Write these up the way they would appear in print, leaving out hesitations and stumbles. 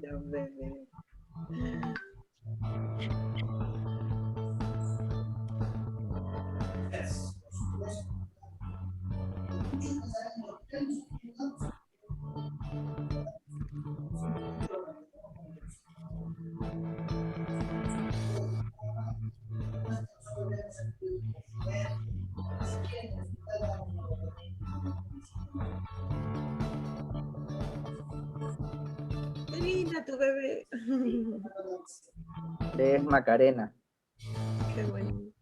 Ya, bebé. Qué linda tu bebé. Es Macarena. Qué bonito.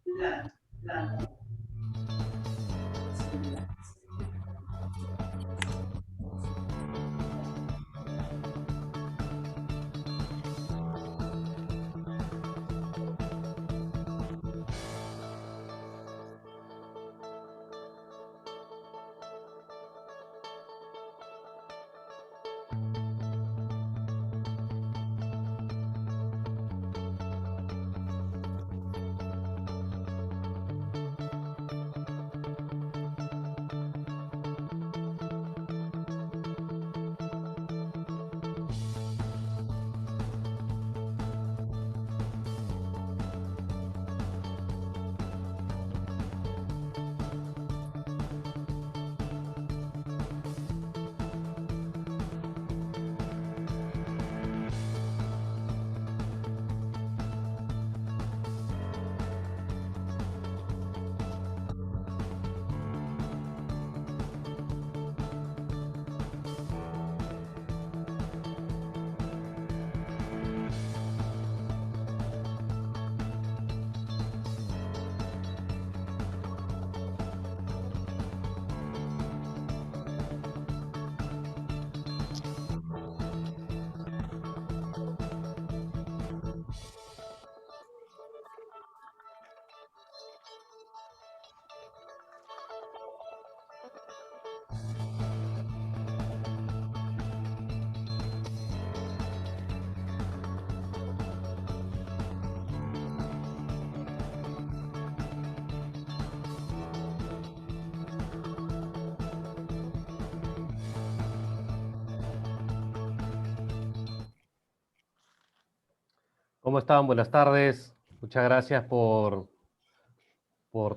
¿Cómo están? Buenas tardes. Muchas gracias por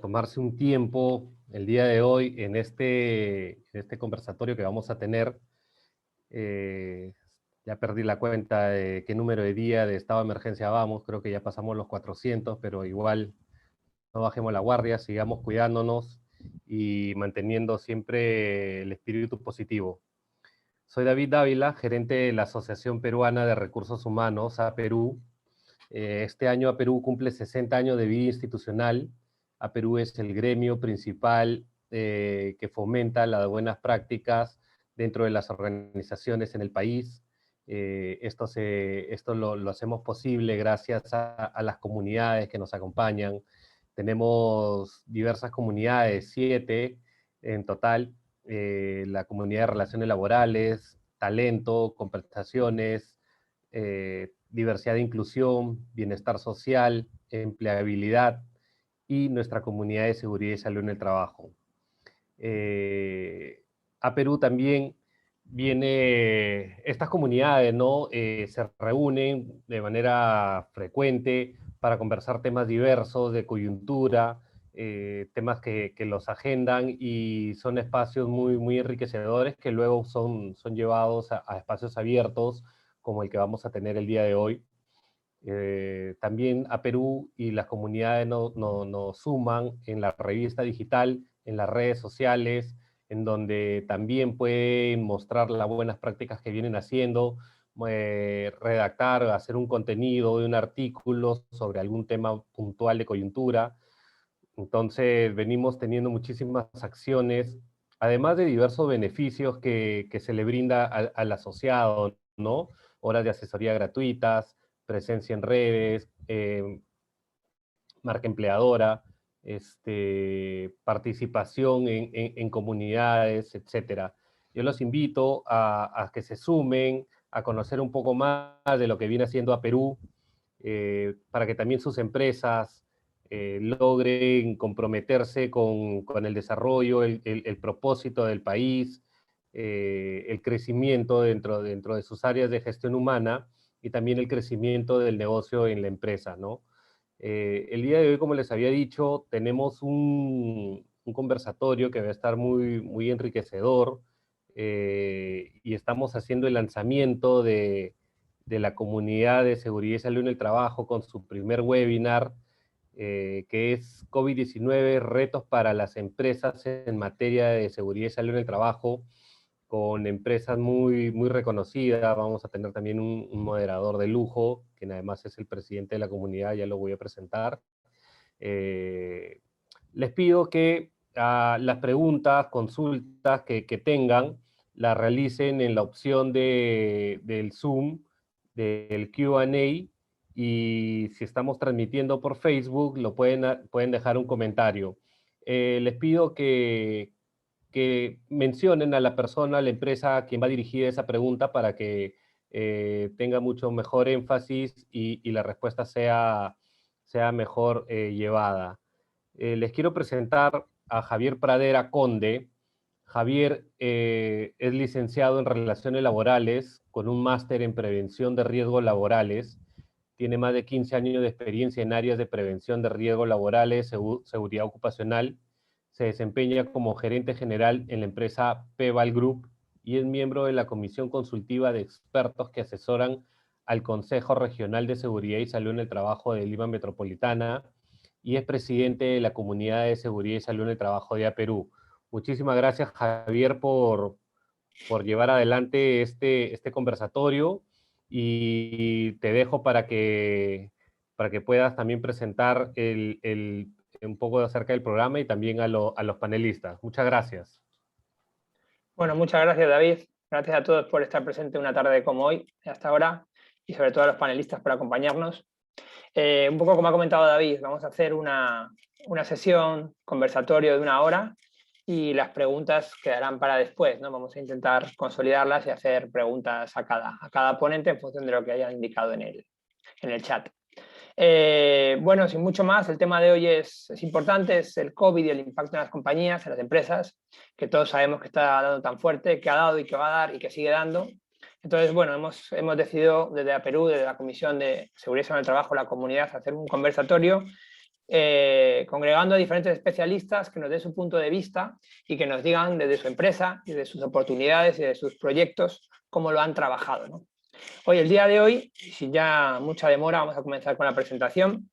tomarse un tiempo el día de hoy en este conversatorio que vamos a tener. Ya perdí la cuenta de qué número de día de estado de emergencia vamos. Creo que ya pasamos los 400, pero igual no bajemos la guardia, sigamos cuidándonos y manteniendo siempre el espíritu positivo. Soy David Dávila, gerente de la Asociación Peruana de Recursos Humanos, APERU. Este año APERU cumple 60 años de vida institucional. APERU es el gremio principal que fomenta las buenas prácticas dentro de las organizaciones en el país. Esto lo hacemos posible gracias a las comunidades que nos acompañan. Tenemos diversas comunidades, 7 en total. La comunidad de relaciones laborales, talento, compensaciones, diversidad e inclusión, bienestar social, empleabilidad y nuestra comunidad de seguridad y salud en el trabajo. A Perú también estas comunidades, ¿no? Se reúnen de manera frecuente para conversar temas diversos de coyuntura, temas que los agendan y son espacios muy enriquecedores que luego son llevados a espacios abiertos como el que vamos a tener el día de hoy. También a Perú y las comunidades nos suman en la revista digital, en las redes sociales, en donde también pueden mostrar las buenas prácticas que vienen haciendo, redactar, hacer un contenido de un artículo sobre algún tema puntual de coyuntura. Entonces, venimos teniendo muchísimas acciones, además de diversos beneficios que se le brinda al asociado, ¿no? Horas de asesoría gratuitas, presencia en redes, marca empleadora, participación en comunidades, etcétera. Yo los invito a que se sumen, a conocer un poco más de lo que viene haciendo a Perú, para que también sus empresas logren comprometerse con el desarrollo, el propósito del país, el crecimiento dentro de sus áreas de gestión humana y también el crecimiento del negocio en la empresa, ¿no? El día de hoy, como les había dicho, tenemos un conversatorio que va a estar muy, muy enriquecedor, y estamos haciendo el lanzamiento de la comunidad de seguridad y salud en el trabajo con su primer webinar, que es COVID-19, retos para las empresas en materia de seguridad y salud en el trabajo, con empresas muy, muy reconocidas. Vamos a tener también un moderador de lujo, quien además es el presidente de la comunidad, ya lo voy a presentar. Les pido que las preguntas, consultas que tengan, las realicen en la opción del Zoom, del Q&A, y si estamos transmitiendo por Facebook, pueden dejar un comentario. Les pido que mencionen a la persona, a la empresa a quien va dirigida esa pregunta para que tenga mucho mejor énfasis y la respuesta sea mejor llevada. Les quiero presentar a Javier Pradera Conde. Javier es licenciado en Relaciones Laborales con un máster en Prevención de Riesgos Laborales. Tiene más de 15 años de experiencia en áreas de prevención de riesgos laborales, seguridad ocupacional. Se desempeña como gerente general en la empresa Peval Group y es miembro de la Comisión Consultiva de Expertos que asesoran al Consejo Regional de Seguridad y Salud en el Trabajo de Lima Metropolitana y es presidente de la Comunidad de Seguridad y Salud en el Trabajo de Perú. Muchísimas gracias, Javier, por llevar adelante este conversatorio, y te dejo para que puedas también presentar un poco acerca del programa y también a los panelistas. Muchas gracias. Bueno, muchas gracias, David. Gracias a todos por estar presentes una tarde como hoy, hasta ahora, y sobre todo a los panelistas por acompañarnos. Un poco como ha comentado David, vamos a hacer una sesión conversatorio de 1 hora y las preguntas quedarán para después, ¿no? Vamos a intentar consolidarlas y hacer preguntas a cada ponente en función de lo que hayan indicado en el chat. Bueno, sin mucho más, el tema de hoy es importante, es el COVID y el impacto en las compañías, en las empresas, que todos sabemos que está dando tan fuerte, que ha dado y que va a dar y que sigue dando. Entonces, bueno, hemos decidido desde Perú, desde la Comisión de Seguridad en el Trabajo, la comunidad, hacer un conversatorio congregando a diferentes especialistas que nos den su punto de vista y que nos digan desde su empresa, desde sus oportunidades y de sus proyectos, cómo lo han trabajado, ¿no? Hoy, el día de hoy, sin ya mucha demora, vamos a comenzar con la presentación.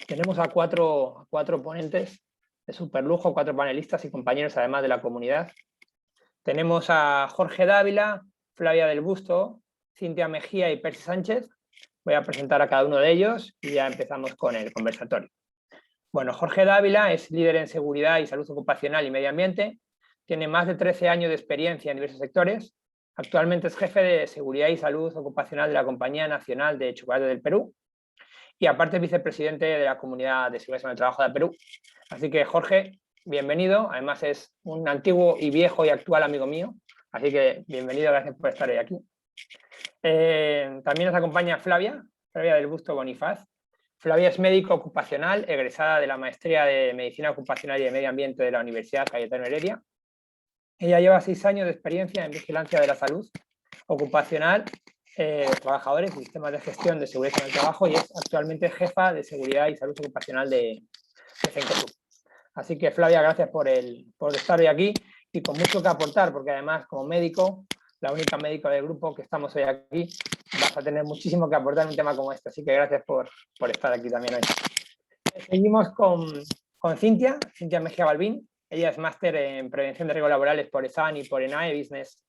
Tenemos a cuatro ponentes de superlujo, 4 panelistas y compañeros además de la comunidad. Tenemos a Jorge Dávila, Flavia del Busto, Cintia Mejía y Percy Sánchez. Voy a presentar a cada uno de ellos y ya empezamos con el conversatorio. Bueno, Jorge Dávila es líder en seguridad y salud ocupacional y medio ambiente. Tiene más de 13 años de experiencia en diversos sectores. Actualmente es jefe de seguridad y salud ocupacional de la Compañía Nacional de Chocolate del Perú y aparte es vicepresidente de la Comunidad de Seguridad en el Trabajo de Perú. Así que, Jorge, bienvenido. Además es un antiguo y viejo y actual amigo mío. Así que bienvenido, gracias por estar hoy aquí. También nos acompaña Flavia del Busto Bonifaz. Flavia es médico ocupacional, egresada de la Maestría de Medicina Ocupacional y de Medio Ambiente de la Universidad Cayetano Heredia. Ella lleva 6 años de experiencia en vigilancia de la salud ocupacional, trabajadores y sistemas de gestión de seguridad en el trabajo y es actualmente jefa de seguridad y salud ocupacional de Cencosud. Así que, Flavia, gracias por estar hoy aquí y con mucho que aportar, porque además, como médico, la única médico del grupo que estamos hoy aquí, vas a tener muchísimo que aportar en un tema como este. Así que gracias por estar aquí también hoy. Seguimos con Cintia Mejía Balbín. Ella es máster en prevención de riesgos laborales por ESAN y por ENAE Business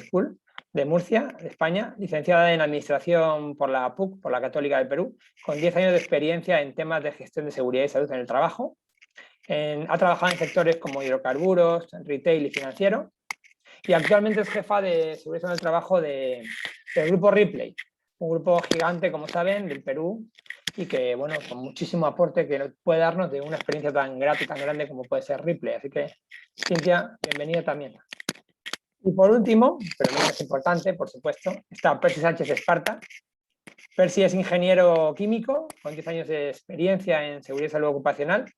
School. de Murcia, de España, licenciada en Administración por la PUC, por la Católica del Perú, con 10 años de experiencia en temas de gestión de seguridad y salud en el trabajo. Ha trabajado en sectores como hidrocarburos, retail y financiero, y actualmente es jefa de seguridad en el trabajo del grupo Ripley, un grupo gigante, como saben, del Perú, y que, bueno, con muchísimo aporte que puede darnos de una experiencia tan grata y tan grande como puede ser Ripley. Así que, Cintia, bienvenida también. Y por último, pero no menos importante, por supuesto, está Percy Sánchez Esparta. Percy es ingeniero químico, con 10 años de experiencia en seguridad y salud ocupacional.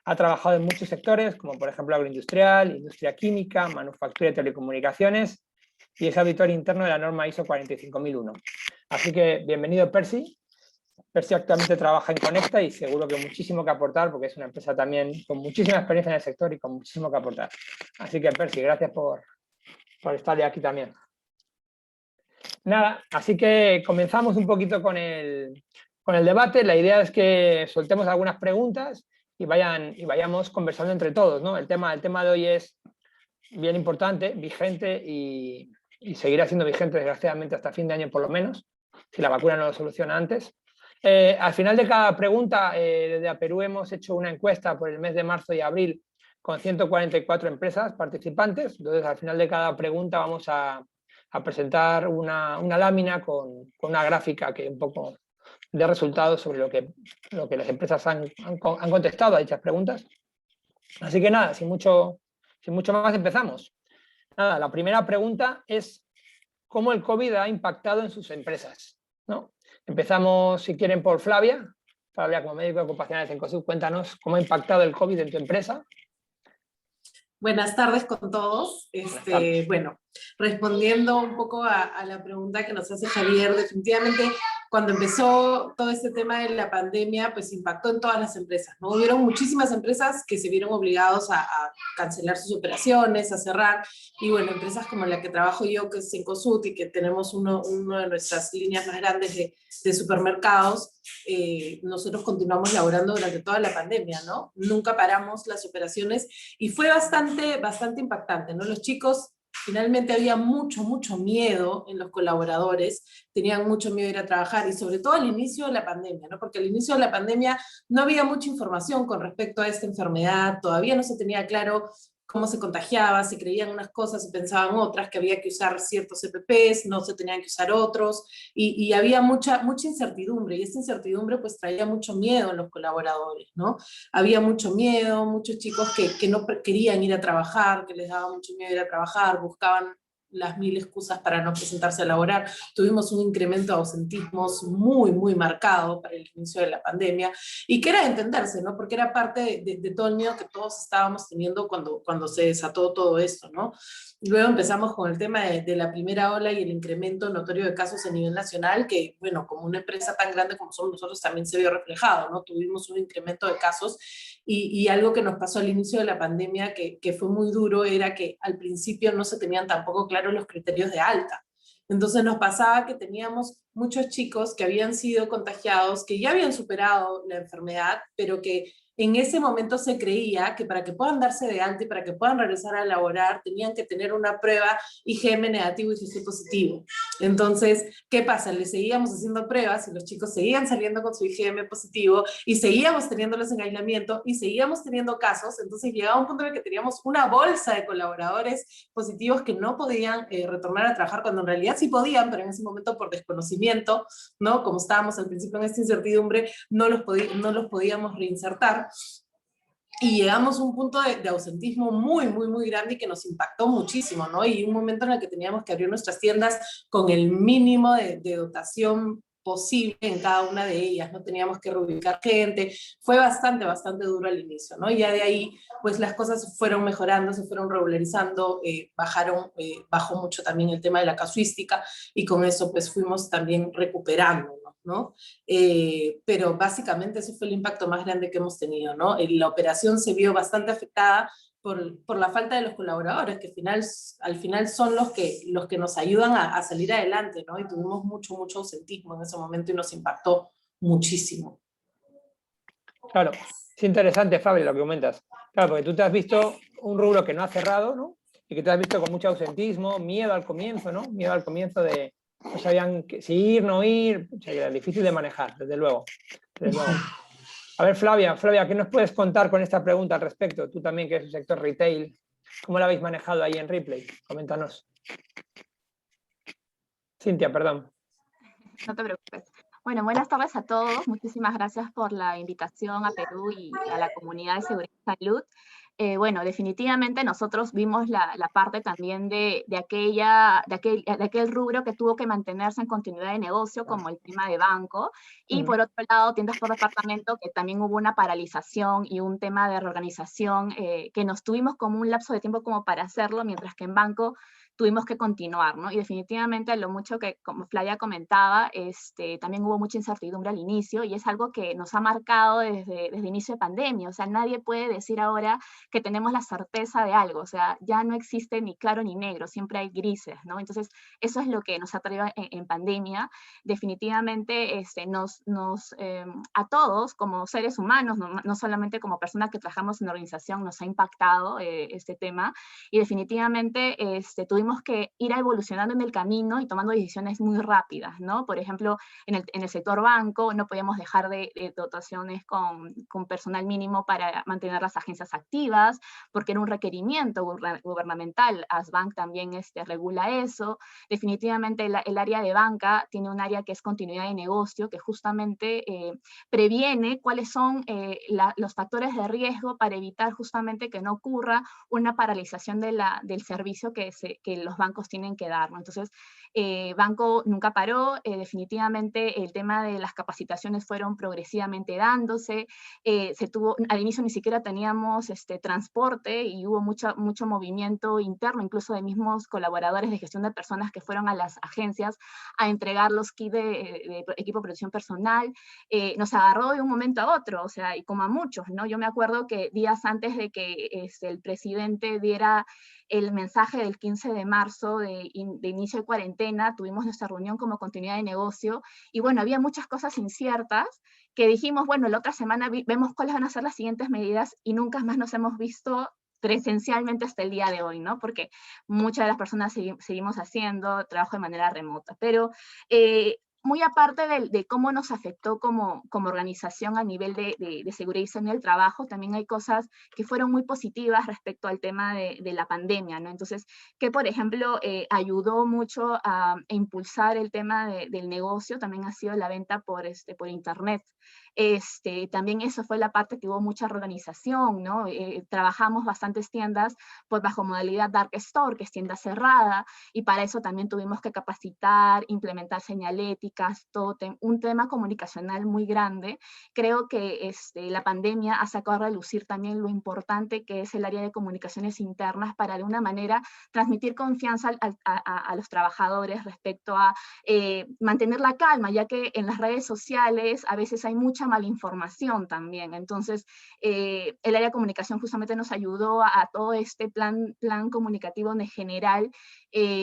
Ha trabajado en muchos sectores, como por ejemplo agroindustrial, industria química, manufactura y telecomunicaciones, y es auditor interno de la norma ISO 45001. Así que bienvenido, Percy. Percy actualmente trabaja en Conecta y seguro que muchísimo que aportar, porque es una empresa también con muchísima experiencia en el sector y con muchísimo que aportar. Así que, Percy, gracias por estar aquí también. Nada, así que comenzamos un poquito con el debate. La idea es que soltemos algunas preguntas y vayamos conversando entre todos, ¿no? El tema de hoy es bien importante, vigente y seguirá siendo vigente desgraciadamente hasta fin de año por lo menos, si la vacuna no lo soluciona antes. Al final de cada pregunta, desde a Perú hemos hecho una encuesta por el mes de marzo y abril con 144 empresas participantes. Entonces, al final de cada pregunta vamos a presentar una lámina con una gráfica que un poco de resultados sobre lo que las empresas han contestado a dichas preguntas. Así que nada, sin mucho más empezamos. Nada, la primera pregunta es ¿cómo el COVID ha impactado en sus empresas? ¿No? Empezamos, si quieren, por Flavia. Flavia, como médico ocupacional de Cencosud, cuéntanos cómo ha impactado el COVID en tu empresa. Buenas tardes con todos. Bueno, respondiendo un poco a la pregunta que nos hace Javier, definitivamente cuando empezó todo este tema de la pandemia, pues impactó en todas las empresas, ¿no? Hubieron muchísimas empresas que se vieron obligados a cancelar sus operaciones, a cerrar, y bueno, empresas como la que trabajo yo, que es Cencosud, y que tenemos una de nuestras líneas más grandes de supermercados, nosotros continuamos laborando durante toda la pandemia, ¿no? Nunca paramos las operaciones y fue bastante impactante, ¿no? Los chicos, finalmente había mucho miedo en los colaboradores, tenían mucho miedo de ir a trabajar y sobre todo al inicio de la pandemia, ¿no? Porque al inicio de la pandemia no había mucha información con respecto a esta enfermedad, todavía no se tenía claro cómo se contagiaba, se creían unas cosas, se pensaban otras, que había que usar ciertos EPPs, no se tenían que usar otros, y había mucha incertidumbre, y esta incertidumbre pues traía mucho miedo en los colaboradores, ¿no? Había mucho miedo, muchos chicos que no querían ir a trabajar, que les daba mucho miedo ir a trabajar, buscaban las mil excusas para no presentarse a laborar. Tuvimos un incremento de ausentismos muy marcado para el inicio de la pandemia, y que era de entenderse, ¿no? Porque era parte de todo el miedo que todos estábamos teniendo cuando se desató todo esto, ¿no? Luego empezamos con el tema de la primera ola y el incremento notorio de casos a nivel nacional, que, bueno, como una empresa tan grande como somos nosotros también se vio reflejado, ¿no? Tuvimos un incremento de casos, y algo que nos pasó al inicio de la pandemia que fue muy duro era que al principio no se tenían tampoco claros los criterios de alta. Entonces nos pasaba que teníamos muchos chicos que habían sido contagiados, que ya habían superado la enfermedad, pero que en ese momento se creía que para que puedan darse de alta y para que puedan regresar a laborar, tenían que tener una prueba IgM negativo y IgG positivo. Entonces, ¿qué pasa? Les seguíamos haciendo pruebas y los chicos seguían saliendo con su IgM positivo y seguíamos teniéndolos en aislamiento y seguíamos teniendo casos. Entonces llegaba un punto en el que teníamos una bolsa de colaboradores positivos que no podían retornar a trabajar, cuando en realidad sí podían, pero en ese momento por desconocimiento, ¿no? Como estábamos al principio en esta incertidumbre, no los podíamos reinsertar. Y llegamos a un punto de ausentismo muy grande y que nos impactó muchísimo, ¿no? Y un momento en el que teníamos que abrir nuestras tiendas con el mínimo de dotación posible en cada una de ellas, no teníamos que reubicar gente, fue bastante duro al inicio, ¿no? Y ya de ahí, pues las cosas se fueron mejorando, se fueron regularizando, bajó mucho también el tema de la casuística, y con eso pues fuimos también recuperando, ¿no? Pero básicamente ese fue el impacto más grande que hemos tenido, ¿no? La operación se vio bastante afectada por la falta de los colaboradores, que al final son los que nos ayudan a salir adelante, ¿no? Y tuvimos mucho ausentismo en ese momento y nos impactó muchísimo. Claro, es interesante, Fabio, lo que comentas. Claro, porque tú te has visto un rubro que no ha cerrado, ¿no? y que te has visto con mucho ausentismo, miedo al comienzo, ¿no? Miedo al comienzo de no sabían si ir, no ir, o sea, era difícil de manejar, desde luego. Desde luego. A ver, Flavia, ¿qué nos puedes contar con esta pregunta al respecto? Tú también, que es el sector retail, ¿cómo la habéis manejado ahí en Ripley? Coméntanos. Cintia, perdón. No te preocupes. Bueno, buenas tardes a todos. Muchísimas gracias por la invitación a Perú y a la comunidad de seguridad y salud. Bueno, definitivamente nosotros vimos la parte también de aquel rubro que tuvo que mantenerse en continuidad de negocio, como el tema de banco, y por otro lado, tiendas por departamento, que también hubo una paralización y un tema de reorganización, que nos tuvimos como un lapso de tiempo como para hacerlo, mientras que en banco tuvimos que continuar, ¿no? Y definitivamente a lo mucho que, como Flavia comentaba, también hubo mucha incertidumbre al inicio, y es algo que nos ha marcado desde inicio de pandemia. O sea, nadie puede decir ahora que tenemos la certeza de algo. O sea, ya no existe ni claro ni negro, siempre hay grises, ¿no? Entonces, eso es lo que nos ha traído en pandemia. Definitivamente, a todos, como seres humanos, no solamente como personas que trabajamos en la organización, nos ha impactado este tema, y definitivamente tuvimos que ir evolucionando en el camino y tomando decisiones muy rápidas, ¿no? Por ejemplo, en el sector banco no podíamos dejar de dotaciones con personal mínimo para mantener las agencias activas, porque era un requerimiento gubernamental. ASBank también regula eso. Definitivamente el área de banca tiene un área que es continuidad de negocio, que justamente previene cuáles son los factores de riesgo para evitar justamente que no ocurra una paralización del servicio que los bancos tienen que dar, ¿no? Entonces, banco nunca paró. Definitivamente el tema de las capacitaciones fueron progresivamente dándose. Al inicio ni siquiera teníamos transporte, y hubo mucho movimiento interno, incluso de mismos colaboradores de gestión de personas que fueron a las agencias a entregar los kits de equipo de protección personal. Nos agarró de un momento a otro, o sea, y como a muchos, ¿no? Yo me acuerdo que días antes de que el presidente diera el mensaje del 15 de marzo de inicio de cuarentena, tuvimos nuestra reunión como continuidad de negocio, y bueno, había muchas cosas inciertas que dijimos, bueno, la otra semana vemos cuáles van a ser las siguientes medidas, y nunca más nos hemos visto presencialmente hasta el día de hoy, ¿no? Porque muchas de las personas seguimos haciendo trabajo de manera remota, pero muy aparte de cómo nos afectó como organización a nivel de seguridad y salud del trabajo, también hay cosas que fueron muy positivas respecto al tema de la pandemia, ¿no? Entonces, que por ejemplo ayudó mucho a impulsar el tema del negocio, también ha sido la venta por internet. También eso fue la parte que hubo mucha reorganización, ¿no? Trabajamos bastantes tiendas bajo modalidad Dark Store, que es tienda cerrada, y para eso también tuvimos que capacitar, implementar señaléticas, un tema comunicacional muy grande. Creo que la pandemia ha sacado a relucir también lo importante que es el área de comunicaciones internas para de una manera transmitir confianza a los trabajadores respecto a mantener la calma, ya que en las redes sociales a veces hay mucha malinformación también. Entonces, el área de comunicación justamente nos ayudó a todo este plan comunicativo en general.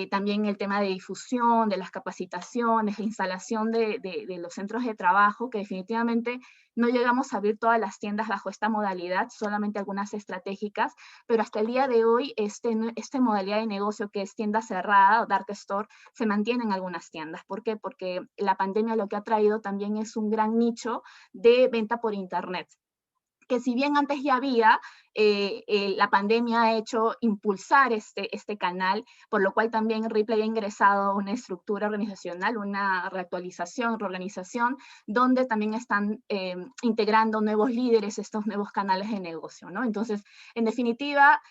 También el tema de difusión, de las capacitaciones, la instalación de los centros de trabajo, que definitivamente no llegamos a abrir todas las tiendas bajo esta modalidad, solamente algunas estratégicas, pero hasta el día de hoy esta modalidad de negocio, que es tienda cerrada o dark store, se mantiene en algunas tiendas. ¿Por qué? Porque la pandemia lo que ha traído también es un gran nicho de venta por internet, que si bien antes ya había, la pandemia ha hecho impulsar este canal, por lo cual también Ripley ha ingresado a una estructura organizacional, una reactualización, reorganización, donde también están integrando nuevos líderes, estos nuevos canales de negocio, ¿no? Entonces, en definitiva,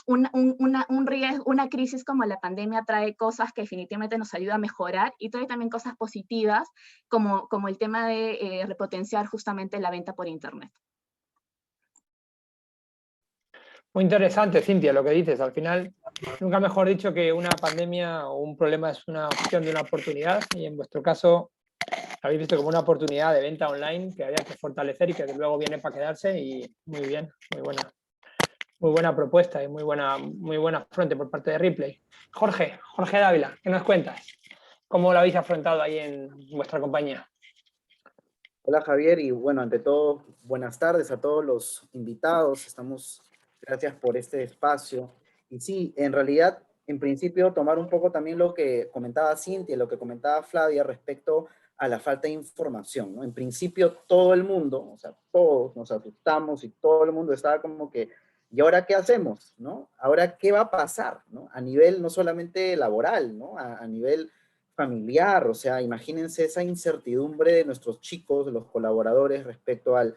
una crisis como la pandemia trae cosas que definitivamente nos ayuda a mejorar, y trae también cosas positivas, como el tema de repotenciar justamente la venta por internet. Muy interesante, Cintia, lo que dices. Al final, nunca mejor dicho que una pandemia o un problema es una opción de una oportunidad, y en vuestro caso habéis visto como una oportunidad de venta online que había que fortalecer y que luego viene para quedarse, y muy bien, muy buena propuesta y muy buena frente por parte de Ripley. Jorge Dávila, ¿qué nos cuentas? ¿Cómo lo habéis afrontado ahí en vuestra compañía? Hola Javier, y bueno, ante todo, buenas tardes a todos los invitados. Gracias por este espacio. Y sí, en realidad, en principio, tomar un poco también lo que comentaba Cintia, lo que comentaba Flavia respecto a la falta de información, ¿no? En principio, todo el mundo, o sea, todos nos asustamos y todo el mundo estaba como que, ¿y ahora qué hacemos, no? ¿Ahora qué va a pasar, no? A nivel no solamente laboral, ¿no? A nivel familiar, o sea, imagínense esa incertidumbre de nuestros chicos, de los colaboradores respecto al,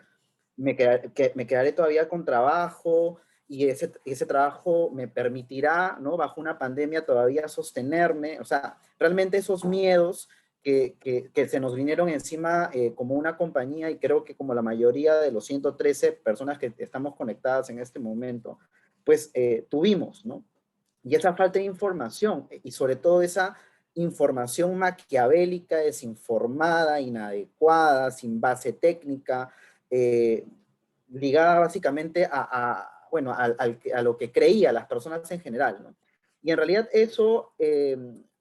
me quedaré todavía con trabajo, y ese trabajo me permitirá, ¿no? Bajo una pandemia todavía sostenerme, o sea, realmente esos miedos que se nos vinieron encima como una compañía, y creo que como la mayoría de los 113 personas que estamos conectadas en este momento, pues tuvimos, ¿no? Y esa falta de información, y sobre todo esa información maquiavélica, desinformada, inadecuada, sin base técnica, eh, ligada básicamente bueno, a lo que creía las personas en general, ¿no? Y en realidad eso,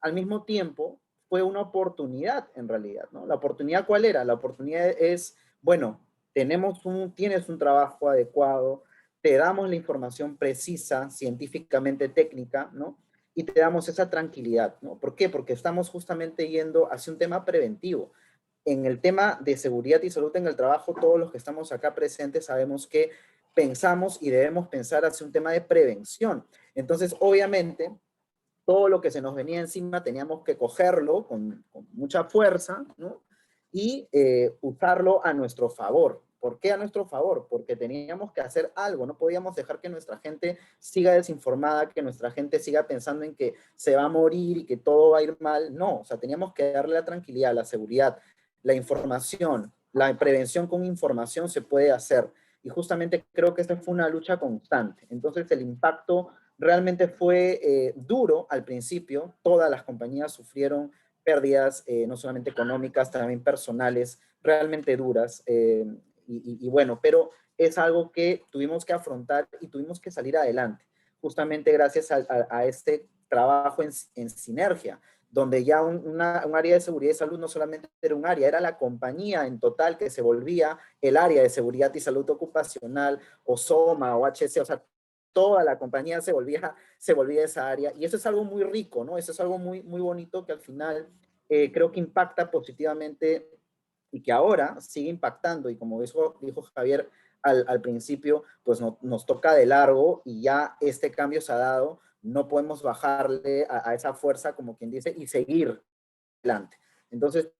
al mismo tiempo, fue una oportunidad, en realidad, ¿no? ¿La oportunidad cuál era? La oportunidad es, bueno, tienes un trabajo adecuado, te damos la información precisa, científicamente técnica, ¿no? Y te damos esa tranquilidad, ¿no? ¿Por qué? Porque estamos justamente yendo hacia un tema preventivo. En el tema de seguridad y salud en el trabajo, todos los que estamos acá presentes sabemos que pensamos y debemos pensar hacia un tema de prevención. Entonces, obviamente, todo lo que se nos venía encima teníamos que cogerlo con mucha fuerza, ¿no? Y usarlo a nuestro favor. ¿Por qué a nuestro favor? Porque teníamos que hacer algo, no podíamos dejar que nuestra gente siga desinformada, que nuestra gente siga pensando en que se va a morir y que todo va a ir mal. No, o sea, teníamos que darle la tranquilidad, la seguridad, la información, la prevención con información se puede hacer. Y justamente creo que esta fue una lucha constante. Entonces el impacto realmente fue duro al principio. Todas las compañías sufrieron pérdidas, no solamente económicas, también personales, realmente duras. Y bueno, pero es algo que tuvimos que afrontar y tuvimos que salir adelante, justamente gracias a este trabajo en sinergia, donde ya un área de seguridad y salud no solamente era un área, era la compañía en total que se volvía el área de seguridad y salud ocupacional, o SOMA, o HC, o sea, toda la compañía se volvía esa área, y eso es algo muy rico, ¿no? Eso es algo muy, muy bonito que al final creo que impacta positivamente y que ahora sigue impactando, y como dijo Javier al principio, pues nos toca de largo y ya este cambio se ha dado, no podemos bajarle a esa fuerza, como quien dice, y seguir adelante. Entonces,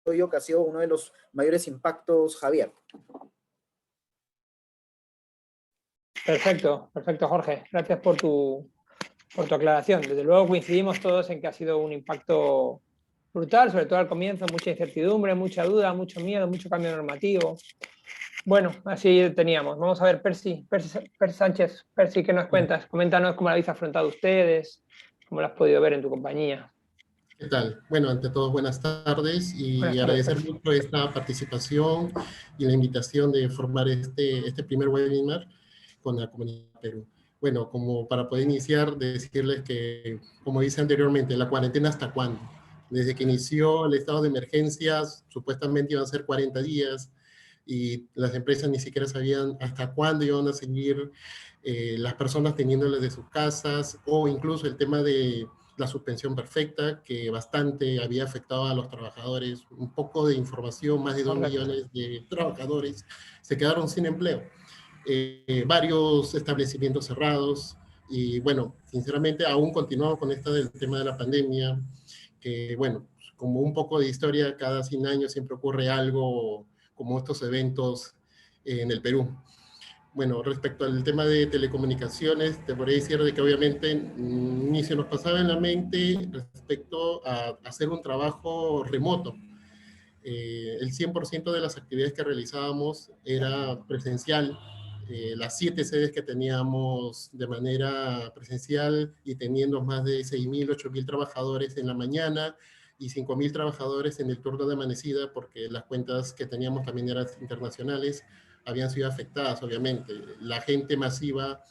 creo que ha sido uno de los mayores impactos, Javier. Perfecto, perfecto, Jorge. Gracias por tu aclaración. Desde luego coincidimos todos en que ha sido un impacto brutal, sobre todo al comienzo, mucha incertidumbre, mucha duda, mucho miedo, mucho cambio normativo. Bueno, así teníamos. Vamos a ver, Percy Sánchez. Percy, ¿qué nos cuentas? Coméntanos cómo lo habéis afrontado ustedes, cómo lo has podido ver en tu compañía. ¿Qué tal? Bueno, ante todo, buenas tardes, y Buenas tardes, agradecer Percy. mucho esta participación y la invitación de formar este primer webinar con la comunidad de Perú. Bueno, como para poder iniciar, decirles que, como dice anteriormente, la cuarentena ¿hasta cuándo? Desde que inició el estado de emergencias, supuestamente iban a ser 40 días, y las empresas ni siquiera sabían hasta cuándo iban a seguir las personas teniéndoles de sus casas, o incluso el tema de la suspensión perfecta, que bastante había afectado a los trabajadores. Un poco de información, más de 2 millones de trabajadores se quedaron sin empleo. Varios establecimientos cerrados, y bueno, sinceramente aún continuamos con esta del tema de la pandemia, que bueno, como un poco de historia, cada 100 años siempre ocurre algo como estos eventos en el Perú. Bueno, respecto al tema de telecomunicaciones, te podría decir de que obviamente ni se nos pasaba en la mente respecto a hacer un trabajo remoto. El 100% de las actividades que realizábamos era presencial. Las 7 sedes que teníamos de manera presencial, y teniendo más de 6.000, 8.000 trabajadores en la mañana y 5.000 trabajadores en el turno de amanecida, porque las cuentas que teníamos también eran internacionales, habían sido afectadas, obviamente. La gente masiva,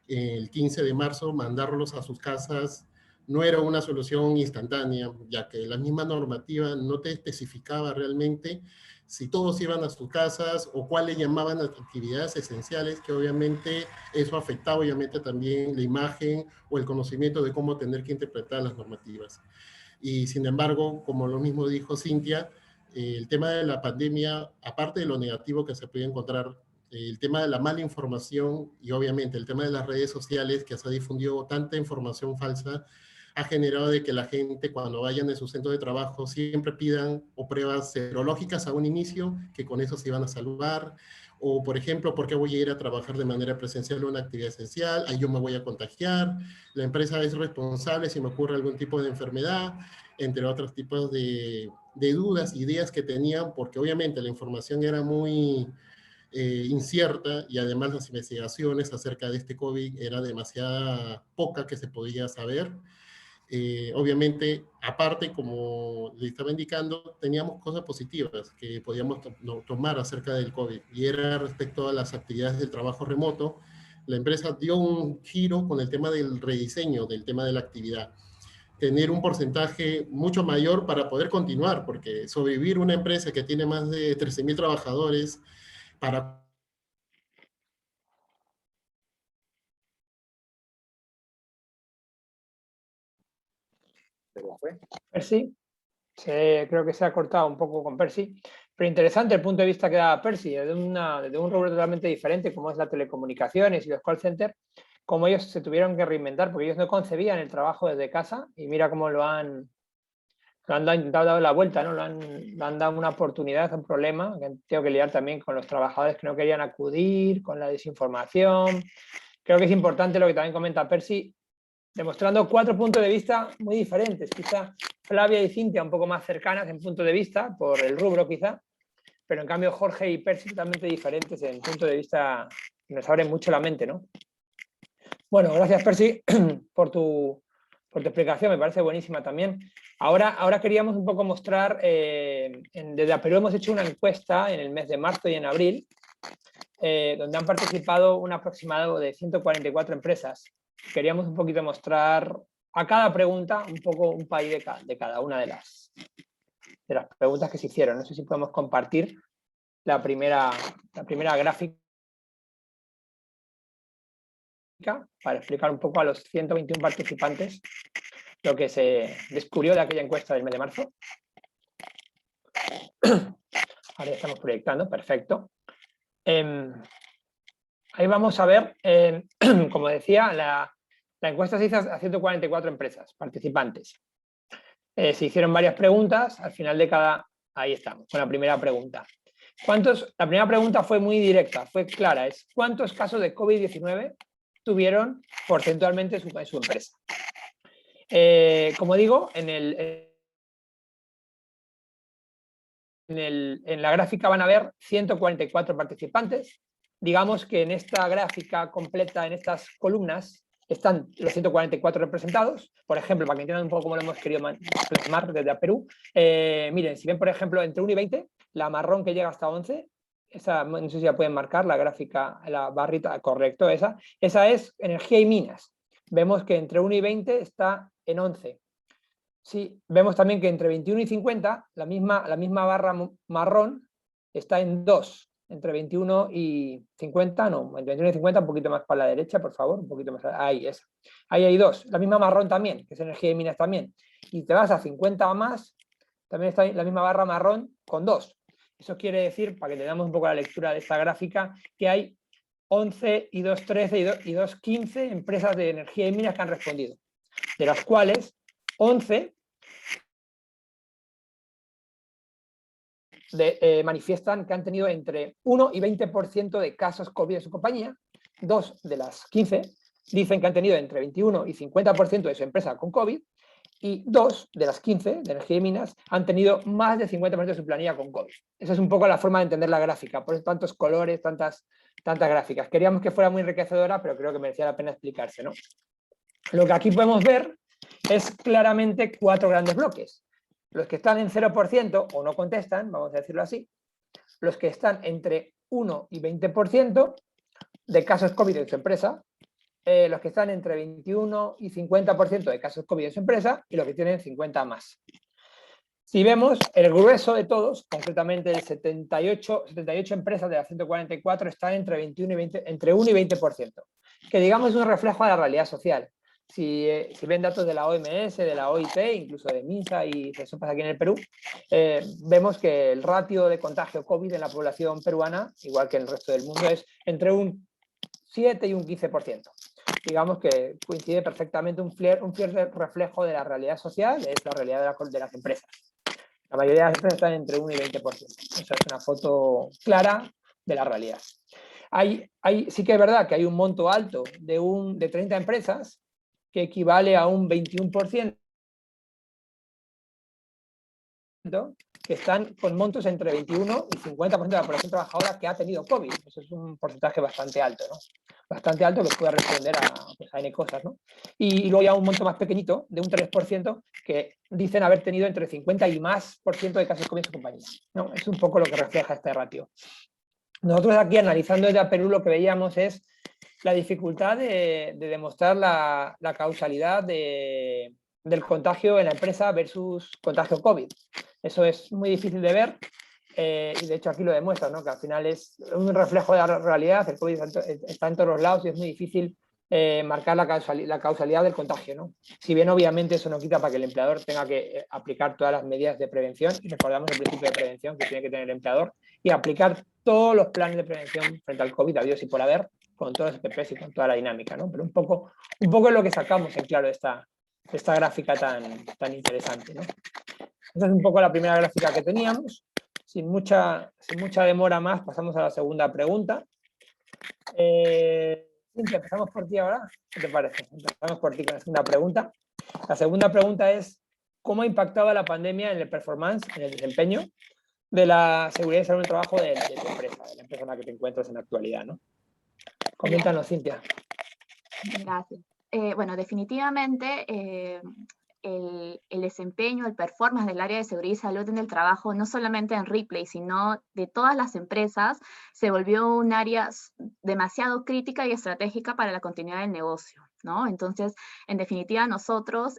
el 15 de marzo, mandarlos a sus casas no era una solución instantánea, ya que la misma normativa no te especificaba realmente si todos iban a sus casas o cuáles llamaban actividades esenciales, que obviamente eso afectaba obviamente también la imagen o el conocimiento de cómo tener que interpretar las normativas. Y sin embargo, como lo mismo dijo Cintia, el tema de la pandemia, aparte de lo negativo que se puede encontrar, el tema de la mala información y obviamente el tema de las redes sociales, que se ha difundido tanta información falsa, ha generado de que la gente cuando vayan en su centro de trabajo siempre pidan o pruebas serológicas a un inicio, que con eso se iban a salvar, o por ejemplo, ¿por qué voy a ir a trabajar de manera presencial a una actividad esencial? Ahí yo me voy a contagiar, la empresa es responsable si me ocurre algún tipo de enfermedad, entre otros tipos de dudas, ideas que tenían, porque obviamente la información era muy incierta y además las investigaciones acerca de este COVID era demasiada poca que se podía saber. Obviamente, aparte, como le estaba indicando, teníamos cosas positivas que podíamos tomar acerca del COVID, y era respecto a las actividades del trabajo remoto. La empresa dio un giro con el tema del rediseño del tema de la actividad. Tener un porcentaje mucho mayor para poder continuar, porque sobrevivir una empresa que tiene más de 13.000 trabajadores para... Percy, creo que se ha cortado un poco con Percy, pero interesante el punto de vista que da Percy, desde un rubro totalmente diferente como es la telecomunicaciones y los call centers, cómo ellos se tuvieron que reinventar porque ellos no concebían el trabajo desde casa y mira cómo lo han intentado dar la vuelta, ¿no? Le han dado una oportunidad a un problema que tengo que lidiar también con los trabajadores que no querían acudir, con la desinformación. Creo que es importante lo que también comenta Percy, demostrando 4 puntos de vista muy diferentes. Quizá Flavia y Cintia un poco más cercanas en punto de vista, por el rubro quizá, pero en cambio Jorge y Percy totalmente diferentes en punto de vista, nos abren mucho la mente, ¿no? Bueno, gracias Percy por tu explicación, me parece buenísima también. Ahora queríamos un poco mostrar, desde Aperú hemos hecho una encuesta en el mes de marzo y en abril, donde han participado un aproximado de 144 empresas. Queríamos un poquito mostrar a cada pregunta un poco un país de cada una de las preguntas que se hicieron. No sé si podemos compartir la primera gráfica para explicar un poco a los 121 participantes lo que se descubrió de aquella encuesta del mes de marzo. Ahora ya estamos proyectando, perfecto. Ahí vamos a ver, como decía, la encuesta se hizo a 144 empresas participantes. Se hicieron varias preguntas, al final de cada... Ahí estamos, con la primera pregunta. La primera pregunta fue muy directa, fue clara, es ¿cuántos casos de COVID-19 tuvieron porcentualmente en su empresa? Como digo, en la gráfica van a ver 144 participantes. Digamos que en esta gráfica completa, en estas columnas, están los 144 representados. Por ejemplo, para que entiendan un poco cómo lo hemos querido plasmar desde Perú. Miren, si ven, por ejemplo, entre 1 y 20, la marrón que llega hasta 11, esa, no sé si la pueden marcar, la gráfica, la barrita, correcto, esa es energía y minas. Vemos que entre 1 y 20 está en 11. Sí, vemos también que entre 21 y 50, la misma barra marrón está en 2. Entre 21 y 50, no, entre 21 y 50, un poquito más para la derecha, por favor, un poquito más, ahí, esa. Ahí hay 2, la misma marrón también, que es energía y minas también. Y te vas a 50 o más, también está la misma barra marrón con 2. Eso quiere decir, para que tengamos un poco la lectura de esta gráfica, que hay 11 y 2, 13 y 2, 15 empresas de energía y minas que han respondido, de las cuales 11 manifiestan que han tenido entre 1 y 20% de casos COVID en su compañía. 2 de las 15 dicen que han tenido entre 21 y 50% de su empresa con COVID, y 2 de las 15 de energía y minas han tenido más del 50% de su planilla con COVID. Esa es un poco la forma de entender la gráfica, por eso tantos colores, tantas gráficas. Queríamos que fuera muy enriquecedora, pero creo que merecía la pena explicarse, ¿no? Lo que aquí podemos ver es claramente 4 grandes bloques. Los que están en 0% o no contestan, vamos a decirlo así, los que están entre 1 y 20% de casos COVID en su empresa, los que están entre 21 y 50% de casos COVID en su empresa y los que tienen 50 más. Si vemos, el grueso de todos, concretamente el 78 empresas de las 144 están entre 1 y 20%, que digamos es un reflejo de la realidad social. Si ven datos de la OMS, de la OIT, incluso de MINSA y eso pasa aquí en el Perú, vemos que el ratio de contagio COVID en la población peruana, igual que en el resto del mundo, es entre un 7 y un 15%. Digamos que coincide perfectamente un fiel reflejo de la realidad social, es la realidad de las empresas. La mayoría de las empresas están entre 1 y 20%. O sea, es una foto clara de la realidad. Sí que es verdad que hay un monto alto de 30 empresas que equivale a un 21%, que están con montos entre 21 y 50% de la población trabajadora que ha tenido COVID. Eso es un porcentaje bastante alto, ¿no? Bastante alto que puede responder a N cosas, ¿no? Y luego ya un monto más pequeñito, de un 3%, que dicen haber tenido entre 50 y más por ciento de casos COVID en su compañía, ¿no? Es un poco lo que refleja este ratio. Nosotros aquí, analizando desde Perú, lo que veíamos es la dificultad de demostrar la causalidad del contagio en la empresa versus contagio COVID. Eso es muy difícil de ver y de hecho aquí lo demuestra, ¿no? Que al final es un reflejo de la realidad, el COVID está en todos los lados y es muy difícil marcar la causalidad del contagio, ¿no? Si bien obviamente eso no quita para que el empleador tenga que aplicar todas las medidas de prevención, y recordamos el principio de prevención que tiene que tener el empleador, y aplicar todos los planes de prevención frente al COVID, habidos y por haber, con todos los EPPs y con toda la dinámica, ¿no? Pero un poco es lo que sacamos en claro de esta gráfica tan interesante, ¿no? Esa es un poco la primera gráfica que teníamos. Sin mucha demora más, pasamos a la segunda pregunta. Cintia, empezamos por ti ahora. ¿Qué te parece? Empezamos por ti con la segunda pregunta. La segunda pregunta es, ¿cómo ha impactado la pandemia en el performance, en el desempeño de la seguridad y salud en el trabajo de tu empresa, de la empresa en la que te encuentras en la actualidad, ¿no? Coméntanos, Cintia. Gracias. Bueno, definitivamente el desempeño, el performance del área de seguridad y salud en el trabajo, no solamente en Ripley, sino de todas las empresas, se volvió un área demasiado crítica y estratégica para la continuidad del negocio, ¿no? Entonces, en definitiva, nosotros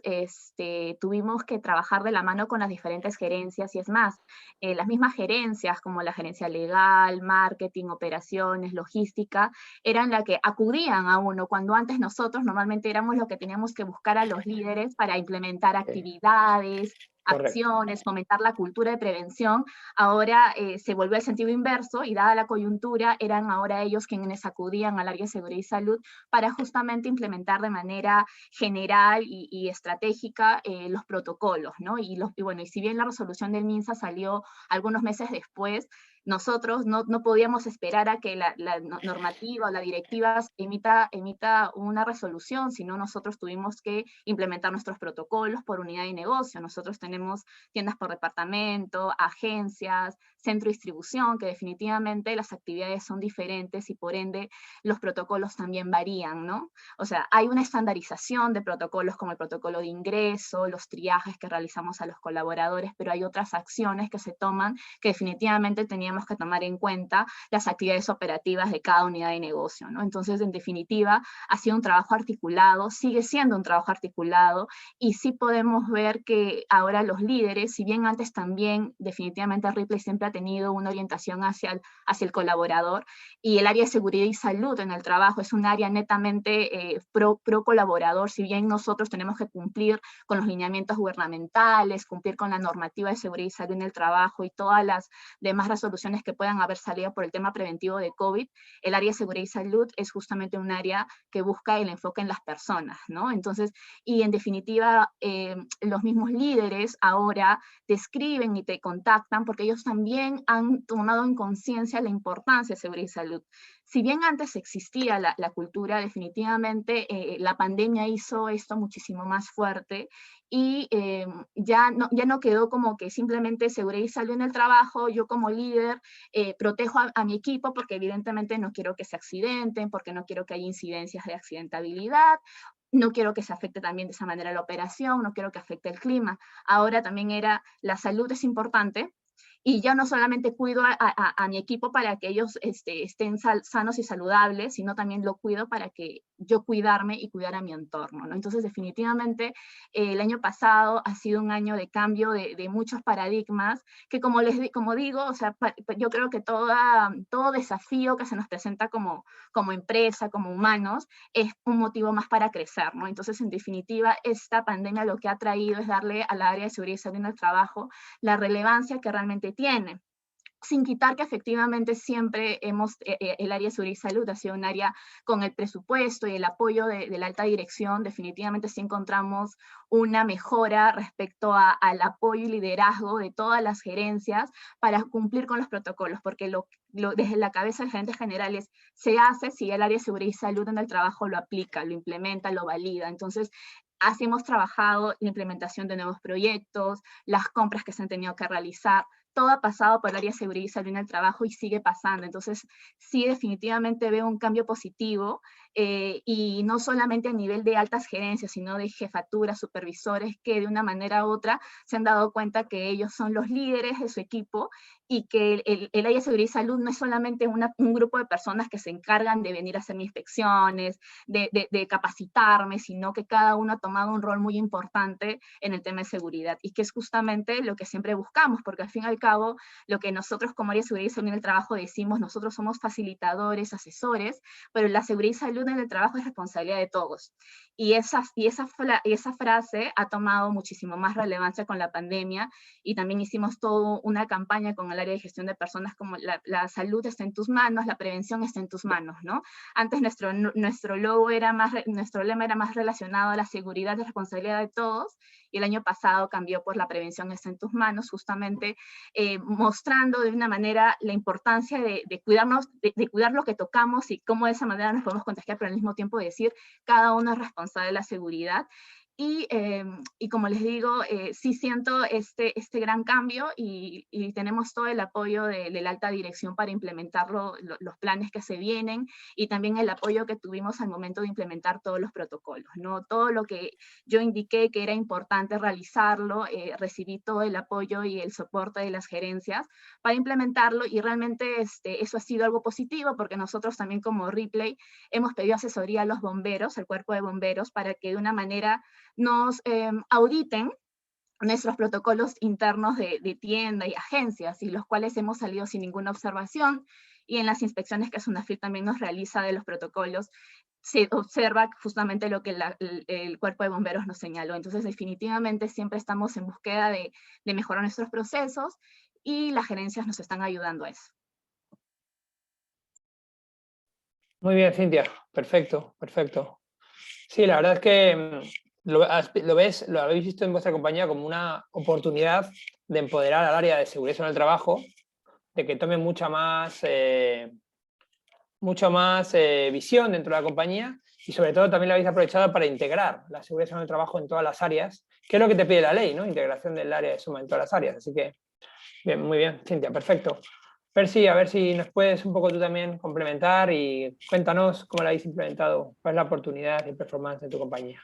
tuvimos que trabajar de la mano con las diferentes gerencias, y es más, las mismas gerencias como la gerencia legal, marketing, operaciones, logística, eran las que acudían a uno, cuando antes nosotros normalmente éramos los que teníamos que buscar a los líderes para implementar actividades, acciones, fomentar la cultura de prevención. Ahora se volvió el sentido inverso, y dada la coyuntura, eran ahora ellos quienes acudían al área de seguridad y salud para justamente implementar de manera general y estratégica los protocolos, ¿no? Y bueno, y si bien la resolución del MINSA salió algunos meses después, nosotros no podíamos esperar a que la normativa o la directiva emita una resolución, sino nosotros tuvimos que implementar nuestros protocolos por unidad de negocio. Nosotros tenemos tiendas por departamento, agencias, centro de distribución, que definitivamente las actividades son diferentes y por ende los protocolos también varían, ¿no? O sea, hay una estandarización de protocolos como el protocolo de ingreso, los triajes que realizamos a los colaboradores, pero hay otras acciones que se toman que definitivamente teníamos que tomar en cuenta las actividades operativas de cada unidad de negocio, ¿no? Entonces, en definitiva, ha sido un trabajo articulado, sigue siendo un trabajo articulado, y sí podemos ver que ahora los líderes, si bien antes también definitivamente Ripley siempre ha tenido una orientación hacia el colaborador, y el área de seguridad y salud en el trabajo es un área netamente pro colaborador, si bien nosotros tenemos que cumplir con los lineamientos gubernamentales, cumplir con la normativa de seguridad y salud en el trabajo y todas las demás resoluciones que puedan haber salido por el tema preventivo de COVID, el área de seguridad y salud es justamente un área que busca el enfoque en las personas, ¿no? Entonces, y en definitiva, los mismos líderes ahora te escriben y te contactan porque ellos también han tomado en conciencia la importancia de seguridad y salud. Si bien antes existía la cultura, definitivamente la pandemia hizo esto muchísimo más fuerte, y ya no quedó como que simplemente seguridad y salud en el trabajo, yo como líder protejo a mi equipo porque evidentemente no quiero que se accidenten, porque no quiero que haya incidencias de accidentabilidad, no quiero que se afecte también de esa manera la operación, no quiero que afecte el clima. Ahora también era, la salud es importante, y yo no solamente cuido a mi equipo para que ellos estén sanos y saludables, sino también lo cuido para que yo cuidarme y cuidar a mi entorno, ¿no? Entonces, definitivamente, el año pasado ha sido un año de cambio de muchos paradigmas, que como digo, o sea, yo creo que todo desafío que se nos presenta como empresa, como humanos, es un motivo más para crecer, ¿no? Entonces, en definitiva, esta pandemia lo que ha traído es darle al área de seguridad y salud en el trabajo la relevancia que realmente tiene, sin quitar que efectivamente siempre el área de seguridad y salud ha sido un área con el presupuesto y el apoyo de la alta dirección. Definitivamente sí encontramos una mejora respecto al apoyo y liderazgo de todas las gerencias para cumplir con los protocolos, porque desde la cabeza del gerente general se hace si el área de seguridad y salud en el trabajo lo aplica, lo implementa, lo valida. Entonces, así hemos trabajado la implementación de nuevos proyectos, las compras que se han tenido que realizar, todo ha pasado por el área de seguridad y salud en el trabajo y sigue pasando. Entonces, sí, definitivamente veo un cambio positivo, y no solamente a nivel de altas gerencias, sino de jefaturas, supervisores, que de una manera u otra se han dado cuenta que ellos son los líderes de su equipo y que el área de seguridad y salud no es solamente un grupo de personas que se encargan de venir a hacer inspecciones, de capacitarme, sino que cada uno ha tomado un rol muy importante en el tema de seguridad, y que es justamente lo que siempre buscamos, porque al fin y al cabo, lo que nosotros como área de seguridad y salud en el trabajo decimos, nosotros somos facilitadores, asesores, pero la seguridad y salud en el trabajo es responsabilidad de todos. Y esa frase ha tomado muchísimo más relevancia con la pandemia, y también hicimos toda una campaña con el área de gestión de personas como la salud está en tus manos, la prevención está en tus manos, ¿no? Antes nuestro lema era más relacionado a la seguridad y responsabilidad de todos, y el año pasado cambió por la prevención está en tus manos, justamente mostrando de una manera la importancia de cuidarnos, de cuidar lo que tocamos y cómo de esa manera nos podemos contagiar, pero al mismo tiempo decir, cada uno es responsable de la seguridad. Y como les digo, sí siento este gran cambio, y tenemos todo el apoyo de la alta dirección para implementar los planes que se vienen, y también el apoyo que tuvimos al momento de implementar todos los protocolos, ¿no? Todo lo que yo indiqué que era importante realizarlo, recibí todo el apoyo y el soporte de las gerencias para implementarlo, y realmente eso ha sido algo positivo, porque nosotros también como Ripley hemos pedido asesoría a los bomberos, al cuerpo de bomberos, para que de una manera nos auditen nuestros protocolos internos de tienda y agencias, y los cuales hemos salido sin ninguna observación, y en las inspecciones que SUNAFIL también nos realiza de los protocolos, se observa justamente lo que el cuerpo de bomberos nos señaló. Entonces, definitivamente siempre estamos en búsqueda de mejorar nuestros procesos, y las gerencias nos están ayudando a eso. Muy bien, Cintia. Perfecto, perfecto. Sí, la verdad es que lo habéis visto en vuestra compañía como una oportunidad de empoderar al área de seguridad en el trabajo, de que tome mucha más visión dentro de la compañía, y sobre todo también lo habéis aprovechado para integrar la seguridad en el trabajo en todas las áreas, que es lo que te pide la ley, ¿no? Integración del área de suma en todas las áreas. Así que, bien, muy bien, Cintia, perfecto. Percy, a ver si nos puedes un poco tú también complementar y cuéntanos cómo lo habéis implementado, cuál es la oportunidad y performance de tu compañía.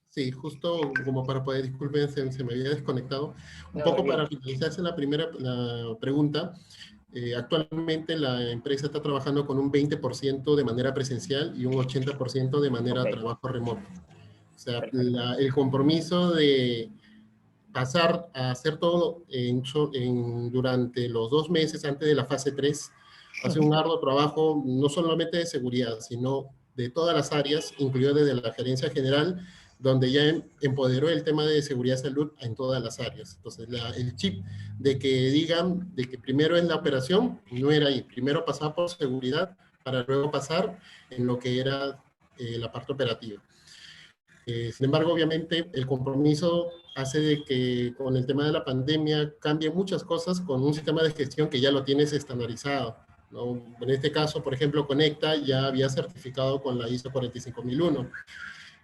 Sí, justo como para poder, disculpen, se me había desconectado. Un poco tranquilo. para finalizarse la pregunta, actualmente la empresa está trabajando con un 20% de manera presencial y un 80% de manera trabajo remoto. O sea, el compromiso de pasar a hacer todo durante los 2 meses antes de la fase 3 hace un arduo trabajo, no solamente de seguridad, sino de todas las áreas, incluido desde la gerencia general, donde ya empoderó el tema de seguridad y salud en todas las áreas. Entonces, el chip de que digan de que primero es la operación, no era ahí. Primero pasaba por seguridad para luego pasar en lo que era la parte operativa. Sin embargo, obviamente, el compromiso hace de que con el tema de la pandemia cambien muchas cosas con un sistema de gestión que ya lo tienes estandarizado, ¿no? En este caso, por ejemplo, Conecta ya había certificado con la ISO 45001,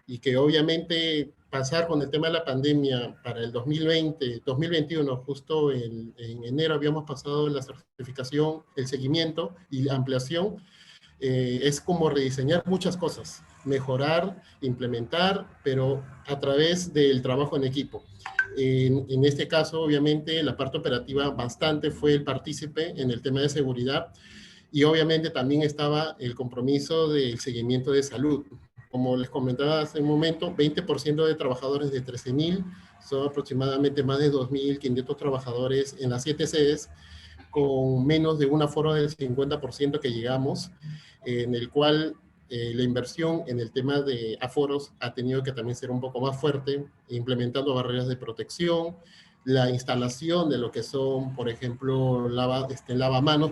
y que obviamente pasar con el tema de la pandemia para el 2021, justo en enero habíamos pasado la certificación, el seguimiento y la ampliación, es como rediseñar muchas cosas, mejorar, implementar, pero a través del trabajo en equipo. En este caso, obviamente, la parte operativa bastante fue el partícipe en el tema de seguridad, y obviamente también estaba el compromiso del seguimiento de salud. Como les comentaba hace un momento, 20% de trabajadores de 13.000, son aproximadamente más de 2.500 trabajadores en las 7 sedes, con menos de un aforo del 50% que llegamos, en el cual la inversión en el tema de aforos ha tenido que también ser un poco más fuerte, implementando barreras de protección, la instalación de lo que son, por ejemplo, lavamanos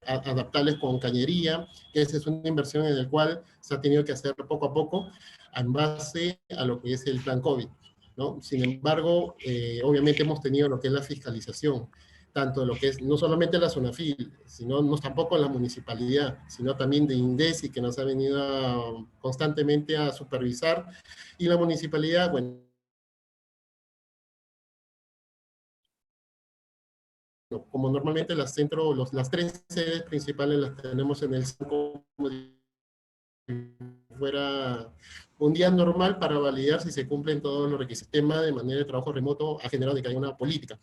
adaptables con cañería, que esa es una inversión en la cual se ha tenido que hacer poco a poco en base a lo que es el plan COVID, ¿no? Sin embargo, obviamente hemos tenido lo que es la fiscalización, tanto de lo que es no solamente la Zonafil, sino no tampoco la municipalidad, sino también de INDECI, que nos ha venido constantemente a supervisar, y la municipalidad, bueno, como normalmente las 3 sedes principales las tenemos en el centro, como si fuera un día normal para validar si se cumplen todos los requisitos. El tema de manera de trabajo remoto ha generado de que haya una política,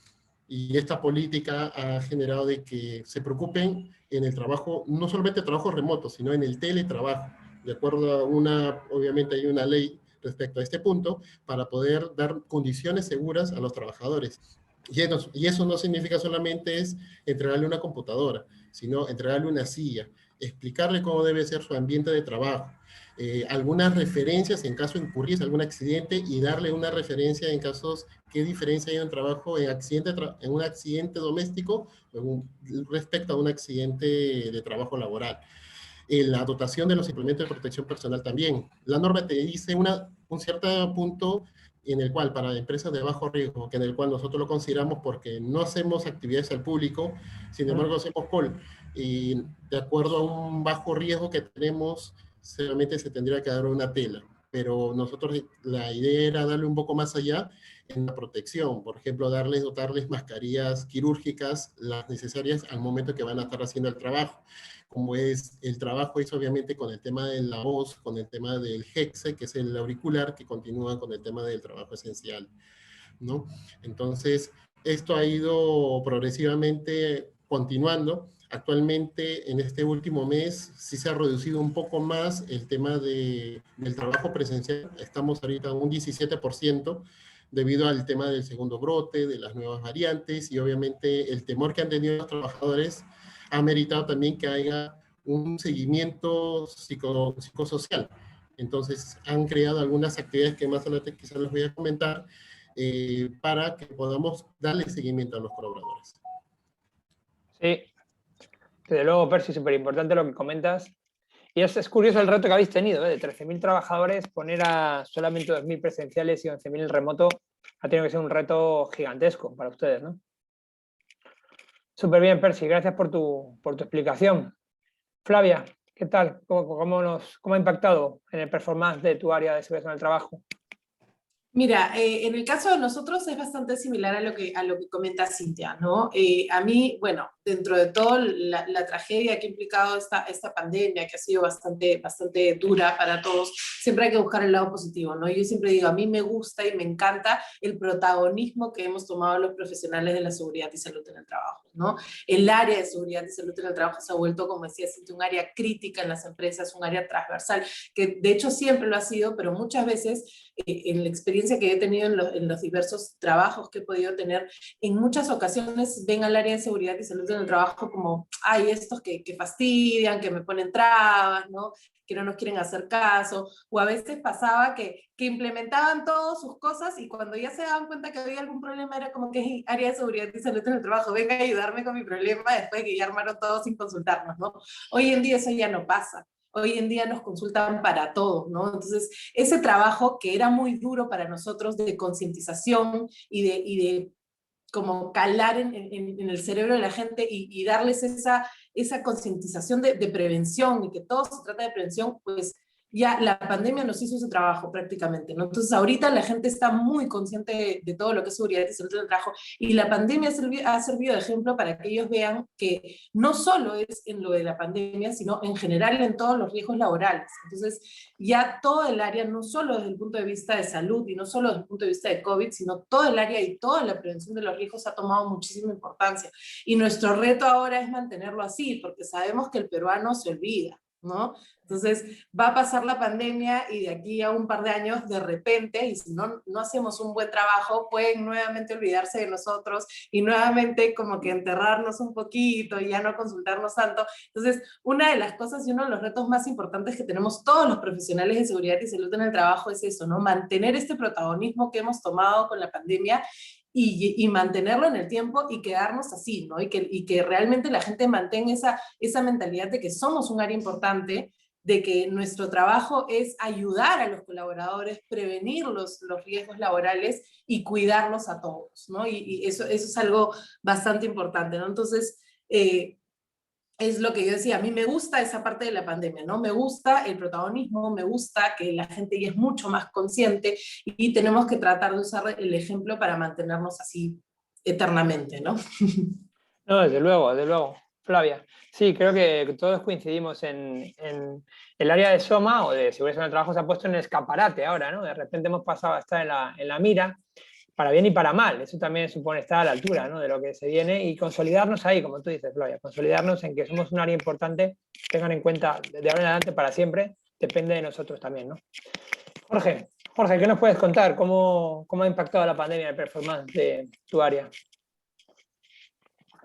y esta política ha generado de que se preocupen en el trabajo, no solamente trabajo remoto, sino en el teletrabajo. De acuerdo a obviamente hay una ley respecto a este punto, para poder dar condiciones seguras a los trabajadores. Y eso no significa solamente es entregarle una computadora, sino entregarle una silla, explicarle cómo debe ser su ambiente de trabajo, algunas referencias en caso incurriese algún accidente, y darle una referencia en casos, qué diferencia hay en trabajo en un accidente doméstico respecto a un accidente de trabajo laboral. La dotación de los implementos de protección personal también. La norma te dice un cierto punto en el cual, para empresas de bajo riesgo, que en el cual nosotros lo consideramos porque no hacemos actividades al público, sin embargo hacemos call, y de acuerdo a un bajo riesgo que tenemos, solamente se tendría que dar una tela, pero nosotros la idea era darle un poco más allá en la protección, por ejemplo, dotarles mascarillas quirúrgicas, las necesarias al momento que van a estar haciendo el trabajo. Como es el trabajo, es obviamente con el tema de la voz, con el tema del hexe, que es el auricular, que continúa con el tema del trabajo esencial, ¿no? Entonces, esto ha ido progresivamente continuando. Actualmente, en este último mes, sí se ha reducido un poco más el tema del trabajo presencial. Estamos ahorita en un 17%, debido al tema del segundo brote, de las nuevas variantes, y obviamente el temor que han tenido los trabajadores ha meritado también que haya un seguimiento psicosocial. Entonces, han creado algunas actividades que más adelante quizás les voy a comentar, para que podamos darle seguimiento a los colaboradores. Sí, desde luego, Percy, súper importante lo que comentas. Y es curioso el reto que habéis tenido, ¿eh? De 13.000 trabajadores, poner a solamente 2.000 presenciales y 11.000 en remoto, ha tenido que ser un reto gigantesco para ustedes, ¿no? Súper bien, Percy, gracias por tu explicación. Flavia, ¿qué tal? ¿Cómo ha impactado en el performance de tu área de seguridad en el trabajo? Mira, en el caso de nosotros es bastante similar a lo que comenta Cintia, ¿no? A mí, bueno, dentro de todo la tragedia que ha implicado esta pandemia, que ha sido bastante dura para todos, siempre hay que buscar el lado positivo, ¿no? Yo siempre digo, a mí me gusta y me encanta el protagonismo que hemos tomado los profesionales de la seguridad y salud en el trabajo, ¿no? El área de seguridad y salud en el trabajo se ha vuelto, como decía Cintia, un área crítica en las empresas, un área transversal, que de hecho siempre lo ha sido, pero muchas veces en la experiencia que he tenido en los diversos trabajos que he podido tener, en muchas ocasiones ven al área de seguridad y salud en el trabajo como, ay, estos que fastidian, que me ponen trabas, ¿no? Que no nos quieren hacer caso, o a veces pasaba que implementaban todas sus cosas y cuando ya se daban cuenta que había algún problema era como que área de seguridad y salud en el trabajo, venga a ayudarme con mi problema después de que ya armaron todo sin consultarnos, ¿no? Hoy en día eso ya no pasa. Hoy en día nos consultan para todo, ¿no? Entonces, ese trabajo que era muy duro para nosotros de concientización y de como calar en el cerebro de la gente y darles esa concientización de prevención y que todo se trata de prevención, pues ya la pandemia nos hizo ese trabajo prácticamente, ¿no? Entonces ahorita la gente está muy consciente de todo lo que es seguridad y salud del trabajo, y la pandemia ha servido de ejemplo para que ellos vean que no solo es en lo de la pandemia, sino en general en todos los riesgos laborales. Entonces ya todo el área, no solo desde el punto de vista de salud y no solo desde el punto de vista de COVID, sino todo el área y toda la prevención de los riesgos ha tomado muchísima importancia. Y nuestro reto ahora es mantenerlo así, porque sabemos que el peruano se olvida, ¿no? Entonces va a pasar la pandemia y de aquí a un par de años de repente, y si no hacemos un buen trabajo, pueden nuevamente olvidarse de nosotros y nuevamente como que enterrarnos un poquito y ya no consultarnos tanto. Entonces, una de las cosas y uno de los retos más importantes que tenemos todos los profesionales de seguridad y salud en el trabajo es eso, ¿no? Mantener este protagonismo que hemos tomado con la pandemia y mantenerlo en el tiempo y quedarnos así, ¿no? Y que realmente la gente mantenga esa mentalidad de que somos un área importante, de que nuestro trabajo es ayudar a los colaboradores, prevenir los riesgos laborales y cuidarlos a todos, ¿no? Y eso es algo bastante importante, ¿no? Entonces, es lo que yo decía, a mí me gusta esa parte de la pandemia, ¿no? Me gusta el protagonismo, me gusta que la gente ya es mucho más consciente y tenemos que tratar de usar el ejemplo para mantenernos así eternamente, ¿no? No, desde luego, desde luego. Flavia, sí, creo que todos coincidimos en el área de Soma o de seguridad en el trabajo se ha puesto en el escaparate ahora, ¿no? De repente hemos pasado a estar en la mira, para bien y para mal. Eso también supone estar a la altura, ¿no? De lo que se viene y consolidarnos ahí, como tú dices, Flavia, consolidarnos en que somos un área importante, tengan en cuenta de ahora en adelante para siempre, depende de nosotros también, ¿no? Jorge, ¿qué nos puedes contar? ¿Cómo ha impactado la pandemia el performance de tu área?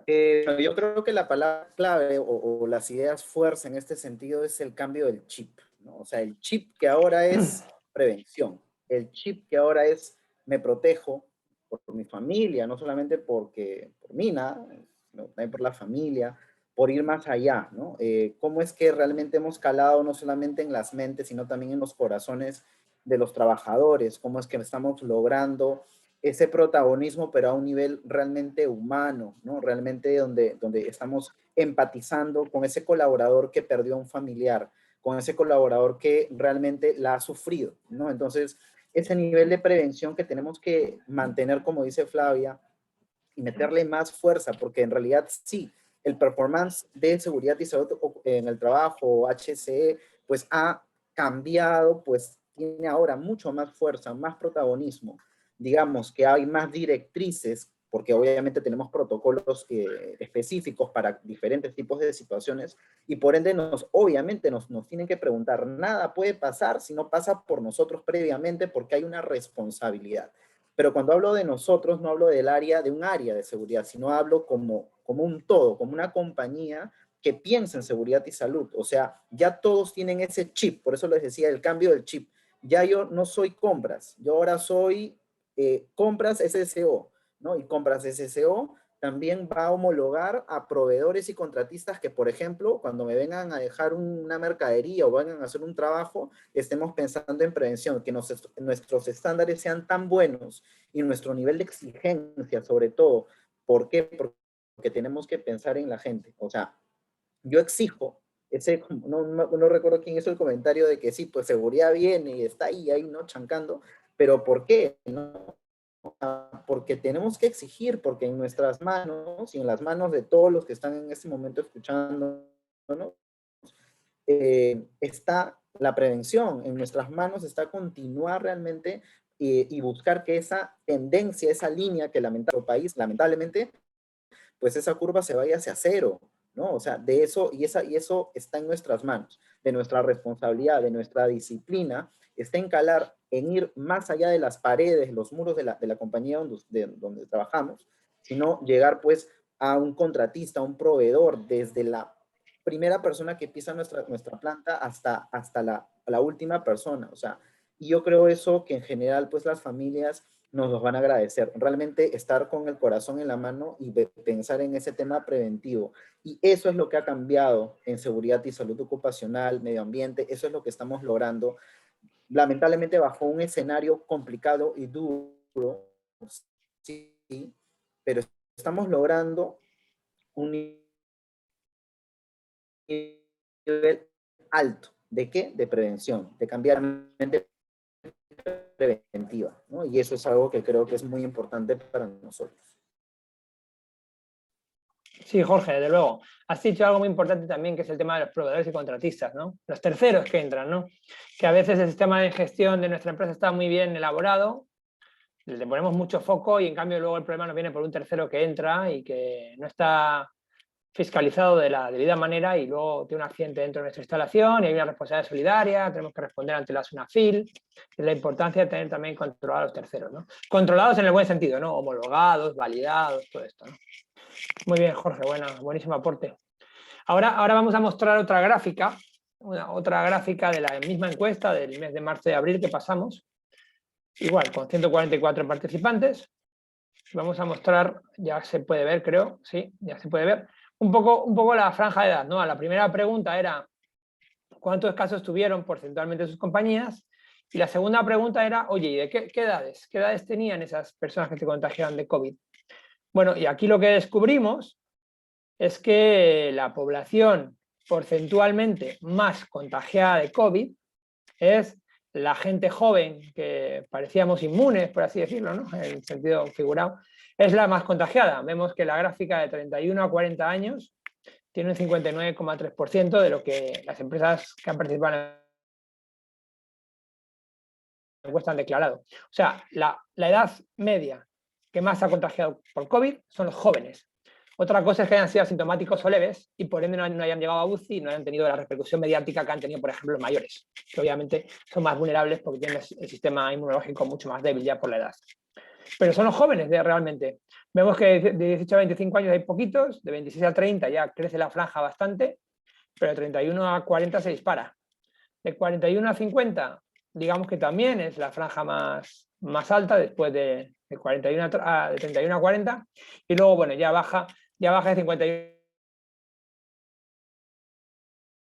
Yo creo que la palabra clave o las ideas fuerza en este sentido es el cambio del chip, ¿no? O sea, el chip que ahora es prevención, el chip que ahora es me protejo por mi familia, no solamente por mí, nada, sino también por la familia, por ir más allá, ¿no? Cómo es que realmente hemos calado no solamente en las mentes, sino también en los corazones de los trabajadores, cómo es que estamos logrando ese protagonismo, pero a un nivel realmente humano, ¿no? Realmente donde estamos empatizando con ese colaborador que perdió a un familiar, con ese colaborador que realmente la ha sufrido, ¿no? Entonces, ese nivel de prevención que tenemos que mantener, como dice Flavia, y meterle más fuerza, porque en realidad sí, el performance de seguridad y salud en el trabajo, HCE, pues ha cambiado, pues tiene ahora mucho más fuerza, más protagonismo. Digamos que hay más directrices, porque obviamente tenemos protocolos específicos para diferentes tipos de situaciones, y por ende obviamente nos tienen que preguntar, nada puede pasar si no pasa por nosotros previamente, porque hay una responsabilidad. Pero cuando hablo de nosotros, no hablo de un área de seguridad, sino hablo como un todo, como una compañía que piensa en seguridad y salud. O sea, ya todos tienen ese chip, por eso les decía el cambio del chip. Ya yo no soy compras, yo ahora soy compras SSO, ¿no? Y compras SSO también va a homologar a proveedores y contratistas que, por ejemplo, cuando me vengan a dejar una mercadería o vengan a hacer un trabajo, estemos pensando en prevención, que nuestros estándares sean tan buenos y nuestro nivel de exigencia, sobre todo. ¿Por qué? Porque tenemos que pensar en la gente. O sea, yo exijo, no recuerdo quién hizo el comentario de que sí, pues seguridad viene y está ahí, ¿no? Chancando, pero ¿por qué? ¿No? Porque tenemos que exigir, porque en nuestras manos y en las manos de todos los que están en este momento escuchando, ¿no? Está la prevención, en nuestras manos está continuar realmente y buscar que esa tendencia, esa línea que lamentablemente, pues esa curva se vaya hacia cero, ¿no? O sea, de eso, y eso está en nuestras manos, de nuestra responsabilidad, de nuestra disciplina, está en calar, en ir más allá de las paredes, los muros de la compañía donde trabajamos, sino llegar pues a un contratista, a un proveedor, desde la primera persona que pisa nuestra planta hasta la última persona. O sea, y yo creo eso que en general pues las familias nos los van a agradecer. Realmente estar con el corazón en la mano y pensar en ese tema preventivo. Y eso es lo que ha cambiado en seguridad y salud ocupacional, medio ambiente, eso es lo que estamos logrando. Lamentablemente bajo un escenario complicado y duro, sí, pero estamos logrando un nivel alto ¿De qué? De prevención, de cambiar la mente preventiva, ¿no? Y eso es algo que creo que es muy importante para nosotros. Sí, Jorge, desde luego. Has dicho algo muy importante también, que es el tema de los proveedores y contratistas, ¿no? Los terceros que entran, ¿no? Que a veces el sistema de gestión de nuestra empresa está muy bien elaborado, le ponemos mucho foco y en cambio luego el problema nos viene por un tercero que entra y que no está fiscalizado de la debida manera y luego tiene un accidente dentro de nuestra instalación y hay una responsabilidad solidaria, tenemos que responder ante la SUNAFIL. Es la importancia de tener también controlados a los terceros, ¿no? Controlados en el buen sentido, ¿no? Homologados, validados, todo esto, ¿no? Muy bien, Jorge, buenísimo aporte. Ahora vamos a mostrar otra gráfica, otra gráfica de la misma encuesta del mes de marzo y abril que pasamos. Igual, con 144 participantes. Vamos a mostrar, ya se puede ver, creo, sí, ya se puede ver, un poco la franja de edad, ¿no? La primera pregunta era cuántos casos tuvieron porcentualmente sus compañías, y la segunda pregunta era, oye, ¿y de qué edades? ¿Qué edades tenían esas personas que se contagiaron de COVID? Bueno, y aquí lo que descubrimos es que la población porcentualmente más contagiada de COVID es la gente joven, que parecíamos inmunes, por así decirlo, ¿no? En el sentido figurado, es la más contagiada. Vemos que la gráfica de 31 a 40 años tiene un 59,3% de lo que las empresas que han participado en la encuesta han declarado. O sea, la edad media que más ha contagiado por COVID son los jóvenes. Otra cosa es que hayan sido asintomáticos o leves y por ende no hayan llegado a UCI y no hayan tenido la repercusión mediática que han tenido, por ejemplo, los mayores, que obviamente son más vulnerables porque tienen el sistema inmunológico mucho más débil ya por la edad. Pero son los jóvenes realmente. Vemos que de 18 a 25 años hay poquitos, de 26 a 30 ya crece la franja bastante, pero de 31 a 40 se dispara. De 41 a 50, digamos que también es la franja más alta después de 31 de 31 a 40, y luego, bueno, ya baja de 51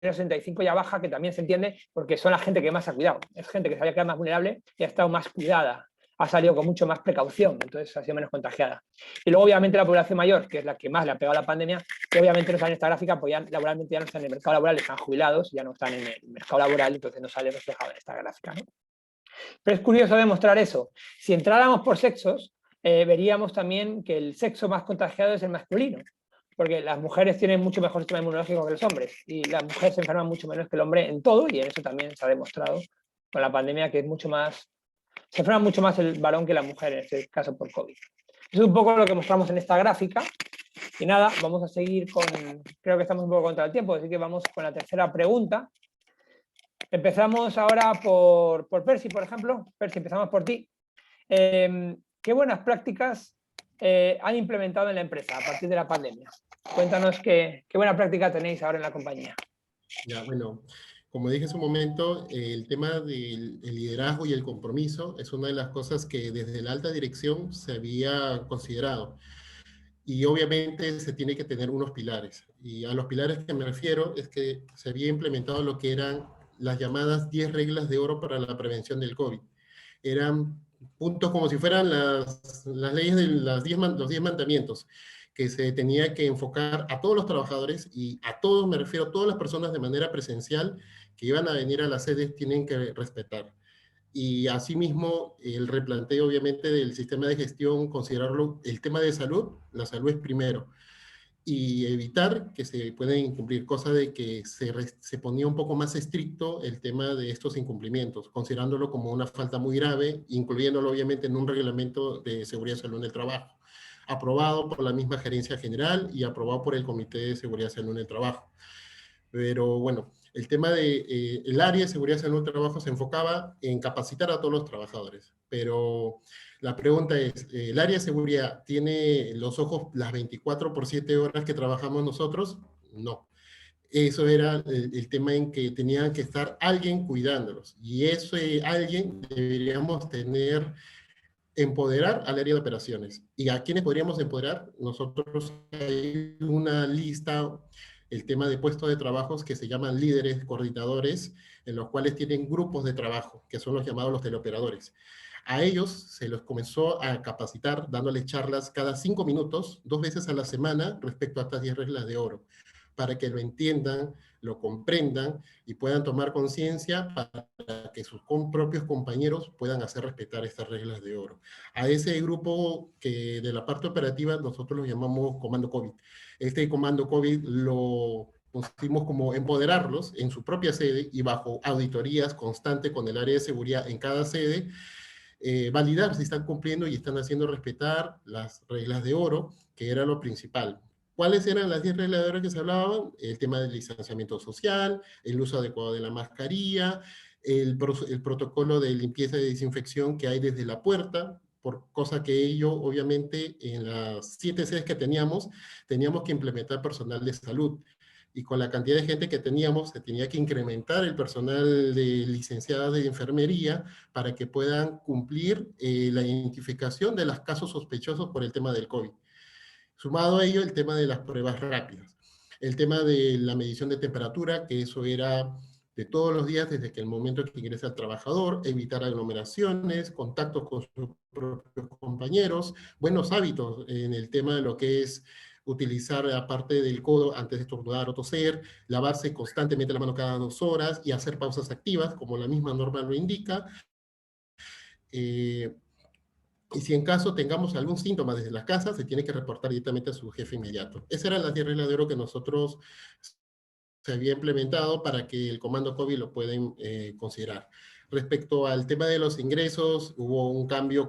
a 65, ya baja, que también se entiende porque son la gente que más ha cuidado. Es gente que sabía que era más vulnerable y ha estado más cuidada, ha salido con mucho más precaución, entonces ha sido menos contagiada. Y luego, obviamente, la población mayor, que es la que más le ha pegado la pandemia, que obviamente no está en esta gráfica, pues ya laboralmente ya no están en el mercado laboral, están jubilados, ya no están en el mercado laboral, entonces no sale reflejado en esta gráfica, ¿no? Pero es curioso demostrar eso. Si entráramos por sexos, veríamos también que el sexo más contagiado es el masculino, porque las mujeres tienen mucho mejor sistema inmunológico que los hombres, y las mujeres se enferman mucho menos que el hombre en todo, y en eso también se ha demostrado con la pandemia que es mucho más, se enferma mucho más el varón que la mujer en este caso por COVID. Eso es un poco lo que mostramos en esta gráfica, y nada, vamos a seguir con, creo que estamos un poco contra el tiempo, así que vamos con la tercera pregunta. Empezamos ahora por Percy, por ejemplo. Percy, empezamos por ti. ¿Qué buenas prácticas han implementado en la empresa a partir de la pandemia? Cuéntanos qué buena práctica tenéis ahora en la compañía. Ya, bueno, como dije hace un momento, el tema del liderazgo y el compromiso es una de las cosas que desde la alta dirección se había considerado. Y obviamente se tiene que tener unos pilares. Y a los pilares que me refiero es que se había implementado lo que eran las llamadas 10 reglas de oro para la prevención del COVID. Eran puntos como si fueran las leyes de los 10 mandamientos, que se tenía que enfocar a todos los trabajadores, y a todos, me refiero a todas las personas de manera presencial que iban a venir a las sedes, tienen que respetar. Y asimismo, el replanteo obviamente del sistema de gestión, considerarlo el tema de salud, la salud es primero, y evitar que se puedan incumplir, cosa de que se ponía un poco más estricto el tema de estos incumplimientos, considerándolo como una falta muy grave, incluyéndolo obviamente en un reglamento de seguridad y salud en el trabajo, aprobado por la misma gerencia general y aprobado por el Comité de Seguridad y Salud en el Trabajo. Pero bueno, el tema de el área de seguridad y salud en el trabajo se enfocaba en capacitar a todos los trabajadores. Pero la pregunta es, ¿el área de seguridad tiene los ojos las 24 por 7 horas que trabajamos nosotros? No. Eso era el tema en que tenía que estar alguien cuidándolos. Y ese alguien deberíamos empoderar al área de operaciones. ¿Y a quiénes podríamos empoderar? Nosotros hay una lista, el tema de puestos de trabajos que se llaman líderes, coordinadores, en los cuales tienen grupos de trabajo, que son los llamados los teleoperadores. A ellos se los comenzó a capacitar, dándoles charlas cada 5 minutos, 2 veces a la semana, respecto a estas 10 reglas de oro. para que lo entiendan, lo comprendan y puedan tomar conciencia para que sus propios compañeros puedan hacer respetar estas reglas de oro. A ese grupo que de la parte operativa nosotros lo llamamos Comando COVID. Este Comando COVID lo pusimos como empoderarlos en su propia sede y bajo auditorías constantes con el área de seguridad en cada sede, validar si están cumpliendo y están haciendo respetar las reglas de oro, que era lo principal. ¿Cuáles eran las 10 reglas de oro que se hablaban? El tema del distanciamiento social, el uso adecuado de la mascarilla, el protocolo de limpieza y desinfección que hay desde la puerta, por cosa que ello, obviamente, en las 7 sedes que teníamos que implementar personal de salud. Y con la cantidad de gente que teníamos, se tenía que incrementar el personal de licenciadas de enfermería para que puedan cumplir la identificación de los casos sospechosos por el tema del COVID. Sumado a ello, el tema de las pruebas rápidas. El tema de la medición de temperatura, que eso era de todos los días desde que el momento que ingresa el trabajador, evitar aglomeraciones, contactos con sus propios compañeros, buenos hábitos en el tema de lo que es utilizar la parte del codo antes de estornudar o toser, lavarse constantemente la mano cada 2 horas y hacer pausas activas, como la misma norma lo indica. Y si en caso tengamos algún síntoma desde la casa, se tiene que reportar directamente a su jefe inmediato. Esas eran las 10 reglas de oro que nosotros se había implementado para que el comando COVID lo pueden considerar. Respecto al tema de los ingresos, hubo un cambio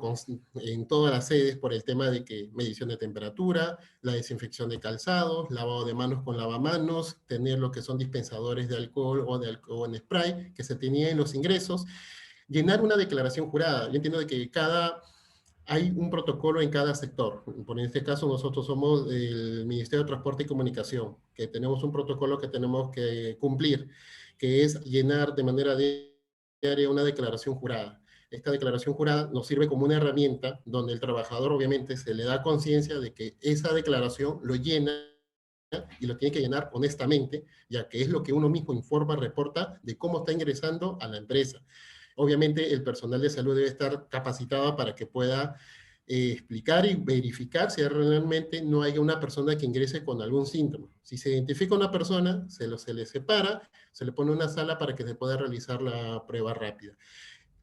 en todas las sedes por el tema de que medición de temperatura, la desinfección de calzados, lavado de manos con lavamanos, tener lo que son dispensadores de alcohol o de alcohol en spray que se tenía en los ingresos, llenar una declaración jurada. Yo entiendo de que hay un protocolo en cada sector. Por este caso, nosotros somos el Ministerio de Transporte y Comunicación, que tenemos un protocolo que tenemos que cumplir, que es llenar de manera diaria una declaración jurada. Esta declaración jurada nos sirve como una herramienta donde el trabajador obviamente se le da conciencia de que esa declaración lo llena y lo tiene que llenar honestamente, ya que es lo que uno mismo informa, reporta de cómo está ingresando a la empresa. Obviamente el personal de salud debe estar capacitado para que pueda explicar y verificar si realmente no hay una persona que ingrese con algún síntoma. Si se identifica una persona, se le separa, se le pone una sala para que se pueda realizar la prueba rápida.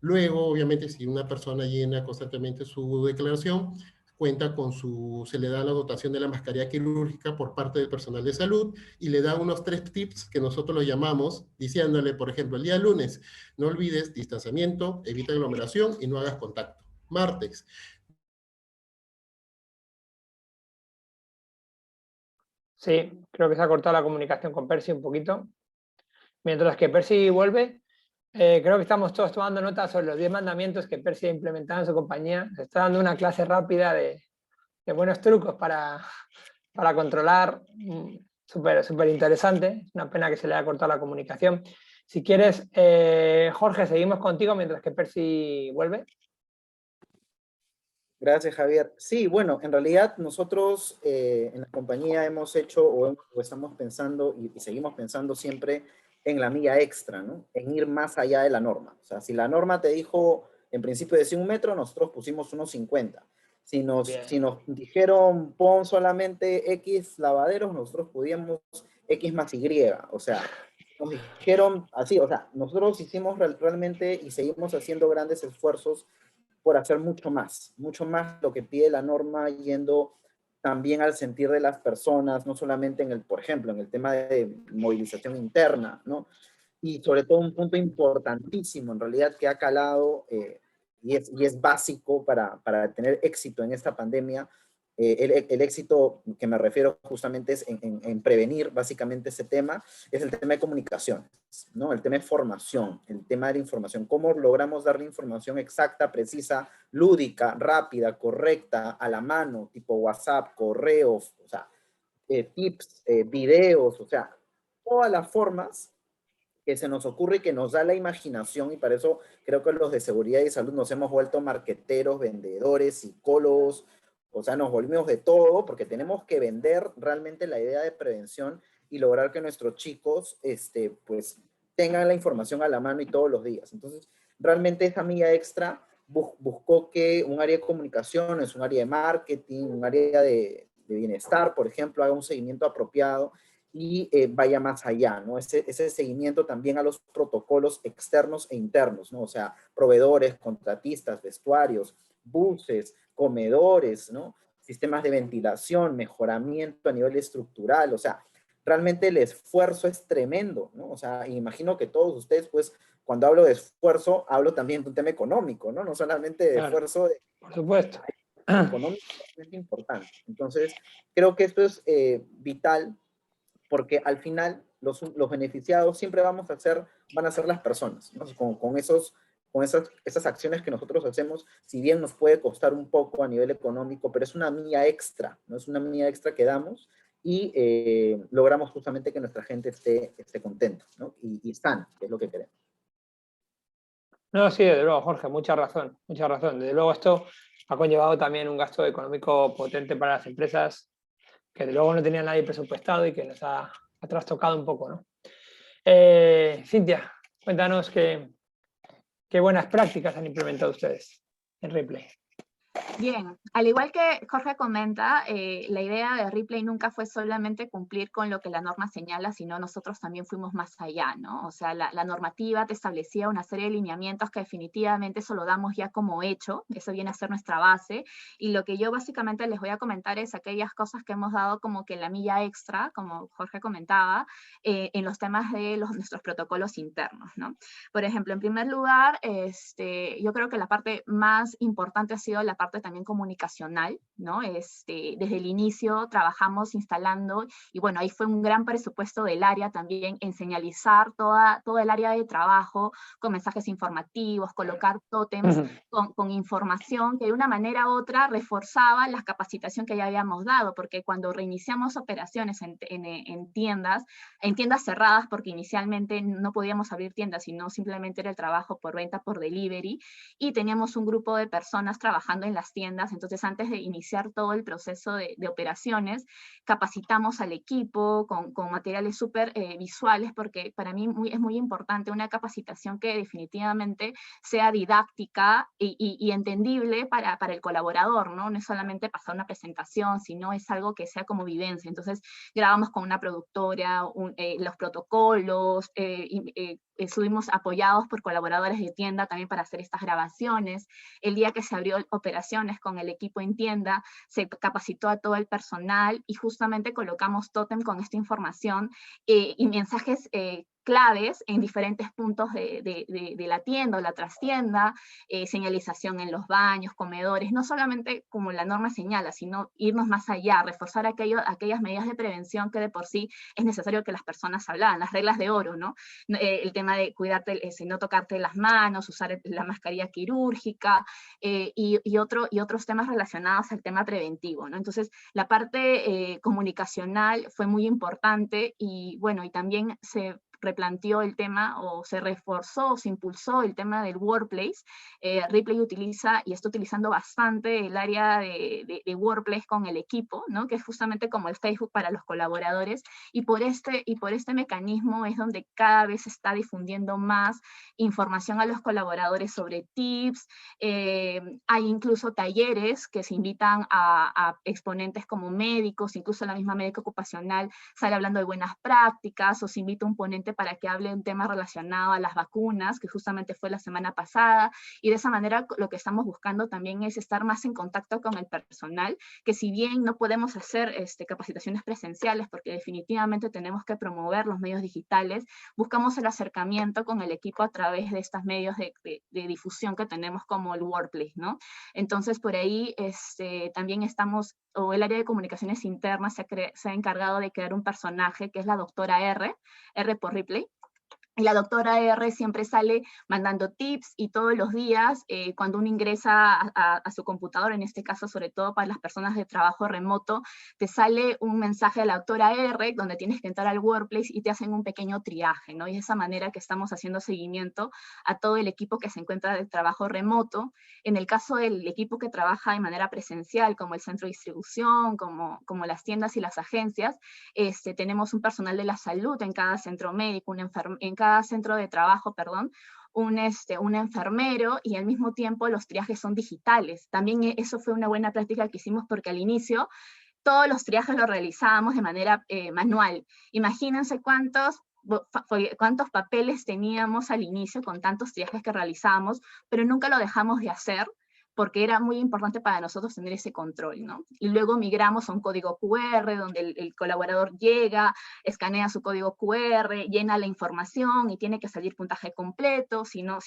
Luego, obviamente, si una persona llena constantemente su declaración, cuenta con se le da la dotación de la mascarilla quirúrgica por parte del personal de salud y le da unos 3 tips que nosotros lo llamamos, diciéndole, por ejemplo, el día lunes, no olvides distanciamiento, evita aglomeración y no hagas contacto. Martes. Sí, creo que se ha cortado la comunicación con Percy un poquito. Mientras que Percy vuelve, creo que estamos todos tomando nota sobre los 10 mandamientos que Percy ha implementado en su compañía. Se está dando una clase rápida de buenos trucos para controlar. Súper interesante. Es una pena que se le haya cortado la comunicación. Si quieres, Jorge, seguimos contigo mientras que Percy vuelve. Gracias, Javier. Sí, bueno, en realidad nosotros en la compañía hemos hecho o estamos pensando y seguimos pensando siempre en la milla extra, ¿no? En ir más allá de la norma. O sea, si la norma te dijo en principio decía 1 metro, nosotros pusimos unos 50. Si nos dijeron pon solamente X lavaderos, nosotros podíamos X más Y. O sea, nos dijeron así, o sea, nosotros hicimos realmente y seguimos haciendo grandes esfuerzos por hacer mucho más lo que pide la norma, yendo también al sentir de las personas, no solamente por ejemplo, en el tema de movilización interna, ¿no? Y sobre todo un punto importantísimo, en realidad, que ha calado y es básico para tener éxito en esta pandemia. El éxito que me refiero justamente es en prevenir básicamente ese tema, es el tema de comunicaciones, ¿no? El tema de formación, el tema de la información, cómo logramos darle información exacta, precisa, lúdica, rápida, correcta, a la mano, tipo WhatsApp, correos, o sea, tips, videos, o sea, todas las formas que se nos ocurre y que nos da la imaginación, y para eso creo que los de seguridad y salud nos hemos vuelto marqueteros, vendedores, psicólogos, o sea, nos volvimos de todo porque tenemos que vender realmente la idea de prevención y lograr que nuestros chicos pues, tengan la información a la mano y todos los días. Entonces, realmente esa milla extra buscó que un área de comunicaciones, un área de marketing, un área de bienestar, por ejemplo, haga un seguimiento apropiado y vaya más allá, ¿no? Ese seguimiento también a los protocolos externos e internos, ¿no? O sea, proveedores, contratistas, vestuarios, buses, comedores, ¿no? Sistemas de ventilación, mejoramiento a nivel estructural, o sea, realmente el esfuerzo es tremendo, ¿no? O sea, imagino que todos ustedes, pues, cuando hablo de esfuerzo, hablo también de un tema económico, ¿no? No solamente de esfuerzo por supuesto. económico, es importante. Entonces, creo que esto es vital, porque al final los beneficiados siempre van a ser las personas, ¿no? Con esas acciones que nosotros hacemos, si bien nos puede costar un poco a nivel económico, pero es una milla extra, ¿no? Es una milla extra que damos y logramos justamente que nuestra gente esté contenta, ¿no? Y sana, que es lo que queremos. No, sí, desde luego, Jorge, mucha razón, mucha razón. Desde luego esto ha conllevado también un gasto económico potente para las empresas que de luego no tenía nadie presupuestado y que nos ha trastocado un poco, ¿no? Cintia, cuéntanos qué buenas prácticas han implementado ustedes en Ripley. Bien, al igual que Jorge comenta, la idea de Ripley nunca fue solamente cumplir con lo que la norma señala, sino nosotros también fuimos más allá, ¿no? O sea, la normativa te establecía una serie de lineamientos que definitivamente eso lo damos ya como hecho, eso viene a ser nuestra base, y lo que yo básicamente les voy a comentar es aquellas cosas que hemos dado como que la milla extra, como Jorge comentaba, en los temas de nuestros protocolos internos, ¿no? Por ejemplo, en primer lugar, yo creo que la parte más importante ha sido la parte también comunicacional, ¿no? Desde el inicio trabajamos instalando, y bueno, ahí fue un gran presupuesto del área también en señalizar todo el área de trabajo con mensajes informativos, colocar tótems con información que de una manera u otra reforzaba la capacitación que ya habíamos dado, porque cuando reiniciamos operaciones en tiendas cerradas, porque inicialmente no podíamos abrir tiendas, sino simplemente era el trabajo por venta por delivery, y teníamos un grupo de personas trabajando en las tiendas. Entonces, antes de iniciar todo el proceso de operaciones, capacitamos al equipo con materiales súper visuales, porque para mí es muy importante una capacitación que definitivamente sea didáctica y entendible para el colaborador, ¿no? No es solamente pasar una presentación, sino es algo que sea como vivencia. Entonces, grabamos con una productora los protocolos, estuvimos apoyados por colaboradores de tienda también para hacer estas grabaciones. El día que se abrió operaciones con el equipo en tienda, se capacitó a todo el personal y justamente colocamos tótem con esta información y mensajes claves en diferentes puntos de la tienda o la trastienda, señalización en los baños, comedores, no solamente como la norma señala, sino irnos más allá, reforzar aquellas medidas de prevención que de por sí es necesario que las personas hablaran, las reglas de oro, ¿no? El tema de cuidarte, no tocarte las manos, usar la mascarilla quirúrgica y otros temas relacionados al tema preventivo, ¿no? Entonces, la parte comunicacional fue muy importante y bueno, y también se replanteó el tema o se reforzó o se impulsó el tema del workplace. Ripley utiliza y está utilizando bastante el área de workplace con el equipo, ¿no? Que es justamente como el Facebook para los colaboradores, y por este mecanismo es donde cada vez se está difundiendo más información a los colaboradores sobre tips. Hay incluso talleres que se invitan a exponentes como médicos, incluso la misma médica ocupacional sale hablando de buenas prácticas, o se invita a un ponente para que hable de un tema relacionado a las vacunas, que justamente fue la semana pasada, y de esa manera lo que estamos buscando también es estar más en contacto con el personal, que si bien no podemos hacer capacitaciones presenciales, porque definitivamente tenemos que promover los medios digitales, buscamos el acercamiento con el equipo a través de estos medios de difusión que tenemos como el Workplace, ¿no? Entonces, por ahí también estamos, o el área de comunicaciones internas se ha encargado de crear un personaje que es la doctora R por Ripley. Y la doctora R siempre sale mandando tips y todos los días, cuando uno ingresa a su computadora, en este caso sobre todo para las personas de trabajo remoto, te sale un mensaje de la doctora R donde tienes que entrar al workplace y te hacen un pequeño triaje, ¿no? Y de esa manera que estamos haciendo seguimiento a todo el equipo que se encuentra de trabajo remoto. En el caso del equipo que trabaja de manera presencial, como el centro de distribución, como las tiendas y las agencias, tenemos un personal de la salud en cada centro médico, en cada centro de trabajo, perdón, un enfermero, y al mismo tiempo los triajes son digitales. También eso fue una buena práctica que hicimos, porque al inicio todos los triajes los realizábamos de manera manual. Imagínense cuántos papeles teníamos al inicio con tantos triajes que realizábamos, pero nunca lo dejamos de hacer, porque era muy importante para nosotros tener ese control, ¿no? Y luego migramos a un código QR, donde el colaborador llega, escanea su código QR, llena la información y tiene que salir puntaje completo. Si no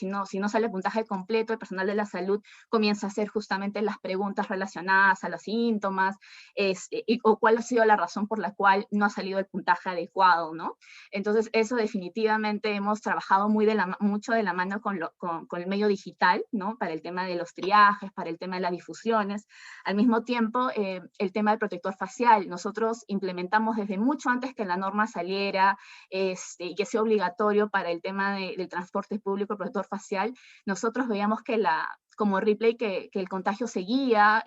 sale puntaje completo, el personal de la salud comienza a hacer justamente las preguntas relacionadas a los síntomas, o cuál ha sido la razón por la cual no ha salido el puntaje adecuado, ¿no? Entonces, eso definitivamente hemos trabajado mucho de la mano con el medio digital, ¿no? Para el tema de los triajes, para el tema de las difusiones. Al mismo tiempo, el tema del protector facial. Nosotros implementamos desde mucho antes que la norma saliera y que sea obligatorio para el tema del transporte público, el protector facial. Nosotros veíamos que como Ripley, que el contagio seguía,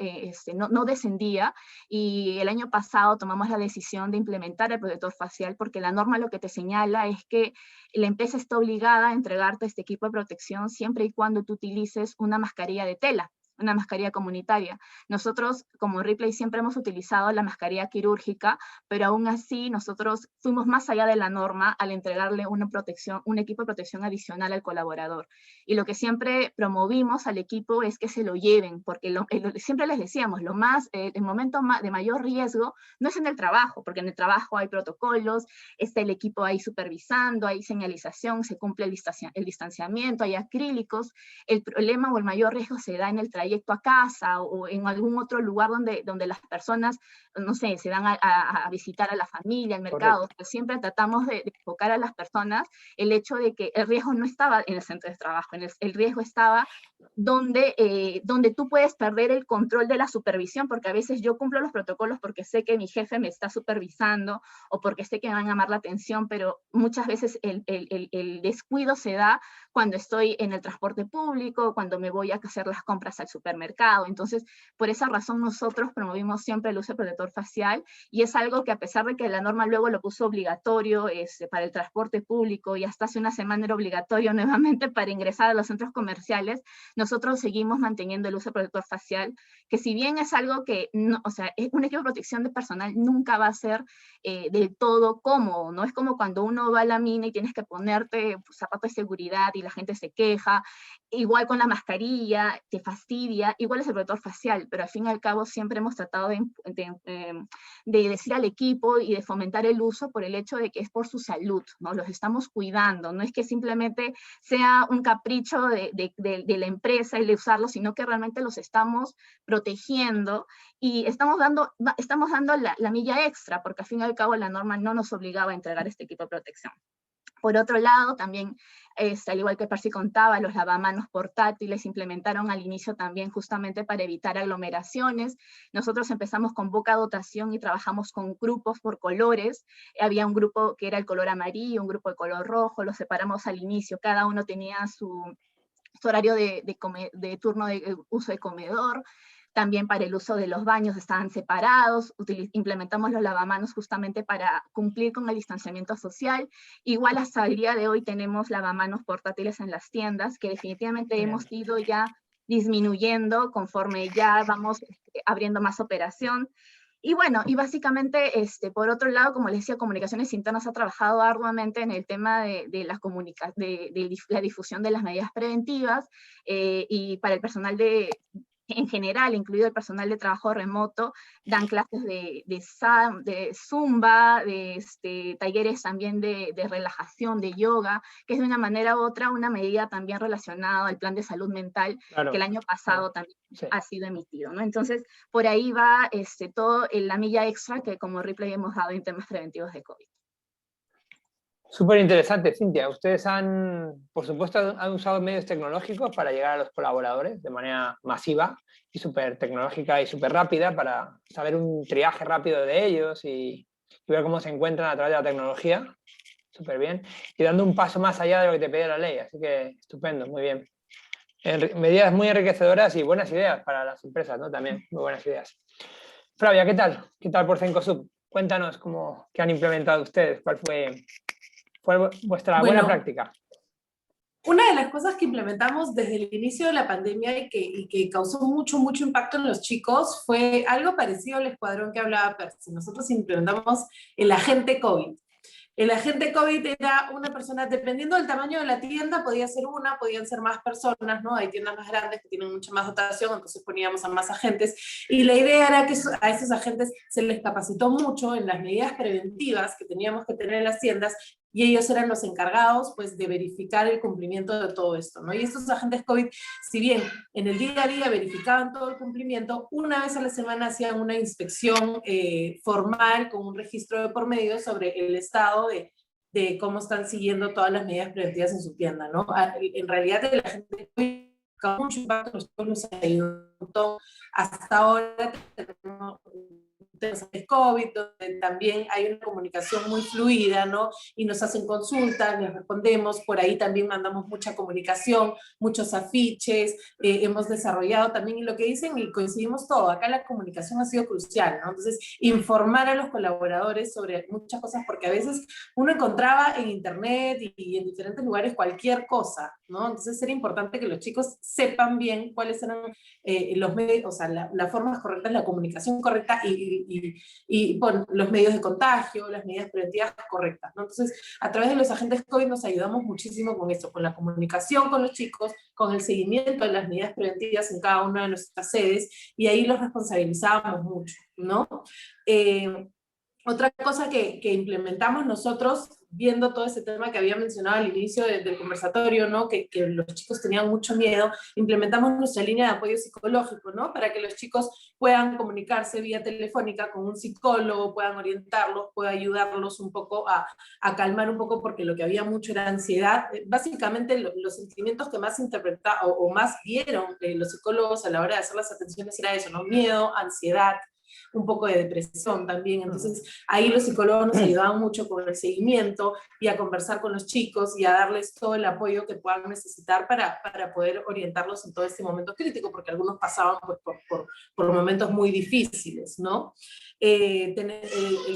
no descendía, y el año pasado tomamos la decisión de implementar el protector facial, porque la norma lo que te señala es que la empresa está obligada a entregarte este equipo de protección siempre y cuando tú utilices una mascarilla de tela, una mascarilla comunitaria. Nosotros, como Ripley, siempre hemos utilizado la mascarilla quirúrgica, pero aún así nosotros fuimos más allá de la norma al entregarle un equipo de protección adicional al colaborador. Y lo que siempre promovimos al equipo es que se lo lleven, porque siempre les decíamos, el momento de mayor riesgo no es en el trabajo, porque en el trabajo hay protocolos, está el equipo ahí supervisando, hay señalización, se cumple el distanciamiento, hay acrílicos. El problema o el mayor riesgo se da en el trayecto a casa o en algún otro lugar donde las personas, no sé, se van a visitar a la familia, al mercado. Pero siempre tratamos de enfocar a las personas el hecho de que el riesgo no estaba en el centro de trabajo, el riesgo estaba donde tú puedes perder el control de la supervisión, porque a veces yo cumplo los protocolos porque sé que mi jefe me está supervisando o porque sé que me van a llamar la atención, pero muchas veces el descuido se da cuando estoy en el transporte público, cuando me voy a hacer las compras al supermercado. Entonces, por esa razón nosotros promovimos siempre el uso de protector facial, y es algo que, a pesar de que la norma luego lo puso obligatorio para el transporte público, y hasta hace una semana era obligatorio nuevamente para ingresar a los centros comerciales, nosotros seguimos manteniendo el uso de protector facial, que si bien es algo que, no, o sea, un equipo de protección de personal nunca va a ser del todo cómodo, ¿no? Es como cuando uno va a la mina y tienes que ponerte zapatos de seguridad y la gente se queja, igual con la mascarilla, te fastidia, igual es el protector facial, pero al fin y al cabo siempre hemos tratado de decir al equipo y de fomentar el uso por el hecho de que es por su salud, ¿no? Los estamos cuidando, no es que simplemente sea un capricho de la empresa el de usarlo, sino que realmente los estamos protegiendo y estamos dando la milla extra, porque al fin y al cabo la norma no nos obligaba a entregar este equipo de protección. Por otro lado, también, al igual que Percy contaba, los lavamanos portátiles se implementaron al inicio también justamente para evitar aglomeraciones. Nosotros empezamos con poca dotación y trabajamos con grupos por colores. Había un grupo que era el color amarillo, un grupo de color rojo, los separamos al inicio, cada uno tenía su horario de turno de uso de comedor. También para el uso de los baños estaban separados, implementamos los lavamanos justamente para cumplir con el distanciamiento social. Igual hasta el día de hoy tenemos lavamanos portátiles en las tiendas, que definitivamente hemos ido ya disminuyendo conforme ya vamos abriendo más operación. Y bueno, y básicamente, por otro lado, como les decía, Comunicaciones Internas ha trabajado arduamente en el tema de la difusión de las medidas preventivas, y para el personal en general, incluido el personal de trabajo remoto, dan clases de zumba, talleres también de relajación, de yoga, que es de una manera u otra una medida también relacionada al plan de salud mental, claro, que el año pasado también ha sido emitido, ¿no? Entonces, por ahí va todo la milla extra que como Ripley hemos dado en temas preventivos de COVID. Súper interesante, Cintia. Ustedes por supuesto, han usado medios tecnológicos para llegar a los colaboradores de manera masiva y súper tecnológica y súper rápida para saber un triaje rápido de ellos y ver cómo se encuentran a través de la tecnología. Súper bien. Y dando un paso más allá de lo que te pedía la ley. Así que estupendo, muy bien. Medidas muy enriquecedoras y buenas ideas para las empresas, ¿no? También, muy buenas ideas. Flavia, ¿qué tal? ¿Qué tal por Cencosud? Cuéntanos qué han implementado ustedes, cuál fue vuestra buena práctica. Una de las cosas que implementamos desde el inicio de la pandemia y que causó mucho impacto en los chicos fue algo parecido al escuadrón que hablaba Percy. Nosotros implementamos el agente COVID. El agente COVID era una persona, dependiendo del tamaño de la tienda, podía ser una, podían ser más personas, ¿no? Hay tiendas más grandes que tienen mucha más dotación, entonces poníamos a más agentes. Y la idea era que a esos agentes se les capacitó mucho en las medidas preventivas que teníamos que tener en las tiendas, y ellos eran los encargados, pues, de verificar el cumplimiento de todo esto, ¿no? Y estos agentes COVID, si bien en el día a día verificaban todo el cumplimiento, una vez a la semana hacían una inspección formal con un registro de por medio sobre el estado de cómo están siguiendo todas las medidas preventivas en su tienda, ¿no? En realidad el agente COVID causó mucho impacto, nos ayudó. Hasta ahora tenemos COVID, donde también hay una comunicación muy fluida, ¿no? Y nos hacen consultas, les respondemos, por ahí también mandamos mucha comunicación, muchos afiches, hemos desarrollado también, y lo que dicen, y coincidimos todo, acá la comunicación ha sido crucial, ¿no? Entonces, informar a los colaboradores sobre muchas cosas, porque a veces uno encontraba en internet y en diferentes lugares cualquier cosa, ¿no? Entonces era importante que los chicos sepan bien cuáles eran los medios, o sea, las formas correctas, la comunicación correcta y bueno, los medios de contagio, las medidas preventivas correctas, ¿no? Entonces, a través de los agentes COVID nos ayudamos muchísimo con esto, con la comunicación con los chicos, con el seguimiento de las medidas preventivas en cada una de nuestras sedes, y ahí los responsabilizábamos mucho, ¿no? Otra cosa que implementamos nosotros, viendo todo ese tema que había mencionado al inicio del conversatorio, ¿no? Que los chicos tenían mucho miedo, implementamos nuestra línea de apoyo psicológico, ¿no? Para que los chicos puedan comunicarse vía telefónica con un psicólogo, puedan orientarlos, pueda ayudarlos un poco a calmar un poco, porque lo que había mucho era ansiedad. Básicamente los sentimientos que más interpretaron o más vieron los psicólogos a la hora de hacer las atenciones era eso, ¿no? Miedo, ansiedad, un poco de depresión también. Entonces ahí los psicólogos nos ayudaban mucho con el seguimiento y a conversar con los chicos y a darles todo el apoyo que puedan necesitar para poder orientarlos en todo este momento crítico, porque algunos pasaban pues, por momentos muy difíciles, ¿no? El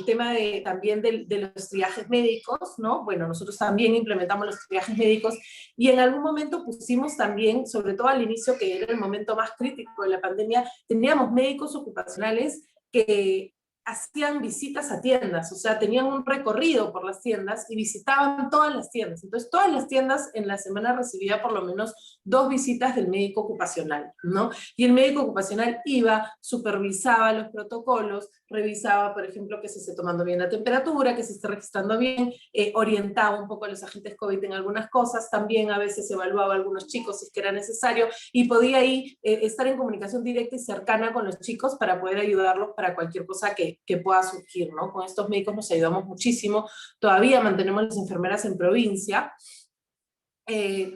tema también de los triajes médicos, ¿no? Bueno, nosotros también implementamos los triajes médicos, y en algún momento pusimos también, sobre todo al inicio, que era el momento más crítico de la pandemia, teníamos médicos ocupacionales que hacían visitas a tiendas, o sea, tenían un recorrido por las tiendas y visitaban todas las tiendas. Entonces, todas las tiendas en la semana recibía por lo menos 2 visitas del médico ocupacional, ¿no? Y el médico ocupacional iba, supervisaba los protocolos, revisaba, por ejemplo, que se esté tomando bien la temperatura, que se esté registrando bien, orientaba un poco a los agentes COVID en algunas cosas, también a veces evaluaba a algunos chicos si es que era necesario, y podía ahí estar en comunicación directa y cercana con los chicos para poder ayudarlos para cualquier cosa que pueda surgir, ¿no? Con estos médicos nos ayudamos muchísimo. Todavía mantenemos las enfermeras en provincia.